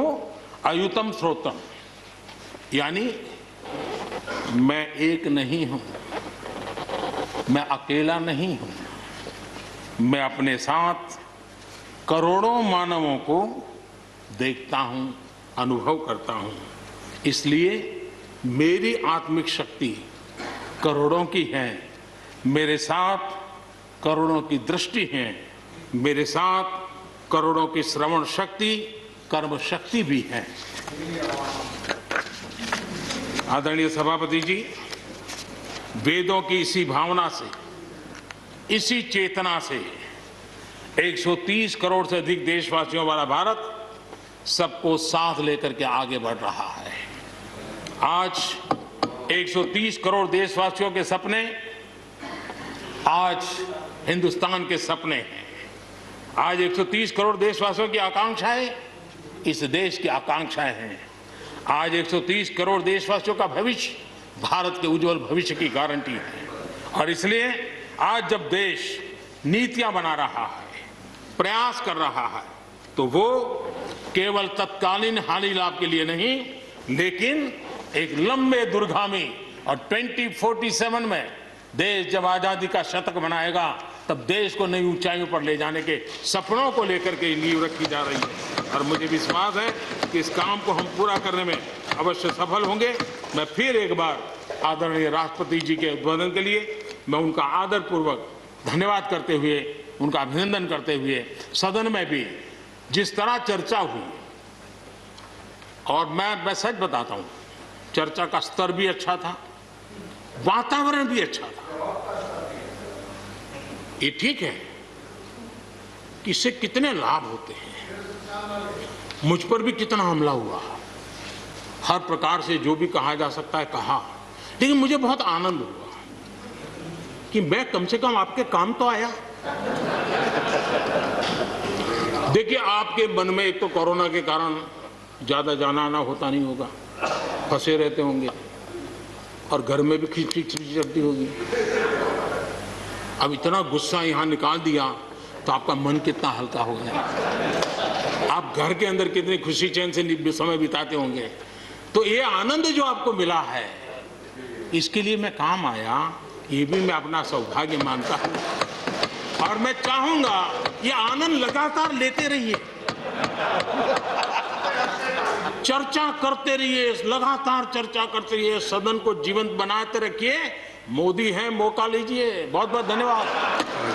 अयुतम श्रोत्रम। यानी मैं एक नहीं हूं, मैं अकेला नहीं हूं, मैं अपने साथ करोड़ों मानवों को देखता हूं, अनुभव करता हूं। इसलिए मेरी आत्मिक शक्ति करोड़ों की है, मेरे साथ करोड़ों की दृष्टि है, मेरे साथ करोड़ों की श्रवण शक्ति, कर्म शक्ति भी है। आदरणीय सभापति जी, वेदों की इसी भावना से, इसी चेतना से 130 करोड़ से अधिक देशवासियों वाला भारत सबको साथ लेकर के आगे बढ़ रहा है। आज 130 करोड़ देशवासियों के सपने आज हिंदुस्तान के सपने हैं। आज 130 करोड़ देशवासियों की आकांक्षाएं इस देश की आकांक्षाएं हैं। आज 130 करोड़ देशवासियों का भविष्य भारत के उज्जवल भविष्य की गारंटी है। और इसलिए आज जब देश नीतियां बना रहा है, प्रयास कर रहा है, तो वो केवल तत्कालीन हानि लाभ के लिए नहीं, लेकिन एक लंबे दूरगामी और 2047 में देश जब आजादी का शतक मनाएगा तब देश को नई ऊंचाइयों पर ले जाने के सपनों को लेकर के नींव रखी जा रही है। और मुझे विश्वास है कि इस काम को हम पूरा करने में अवश्य सफल होंगे। मैं फिर एक बार आदरणीय राष्ट्रपति जी के उद्बोधन के लिए मैं उनका आदरपूर्वक धन्यवाद करते हुए, उनका अभिनंदन करते हुए, सदन में भी जिस तरह चर्चा हुई, और मैं सच बताता हूं, चर्चा का स्तर भी अच्छा था, वातावरण भी अच्छा था। ये ठीक है कि इससे कितने लाभ होते हैं, मुझ पर भी कितना हमला हुआ, हर प्रकार से जो भी कहा जा सकता है कहा, लेकिन मुझे बहुत आनंद हुआ कि मैं कम से कम आपके काम तो आया। देखिए, आपके मन में एक तो कोरोना के कारण ज्यादा जाना आना होता नहीं होगा, फंसे रहते होंगे और घर में भी खिचखिच चलती होगी। अब इतना गुस्सा यहाँ निकाल दिया तो आपका मन कितना हल्का हो गया, आप घर के अंदर कितनी खुशी चैन से समय बिताते होंगे। तो ये आनंद जो आपको मिला है, इसके लिए मैं काम आया, ये भी मैं अपना सौभाग्य मानता हूँ। और मैं चाहूंगा ये आनंद लगातार लेते रहिए, चर्चा करते रहिए, लगातार चर्चा करते रहिए, सदन को जीवंत बनाते रखिए। मोदी है, मौका लीजिए। बहुत बहुत धन्यवाद।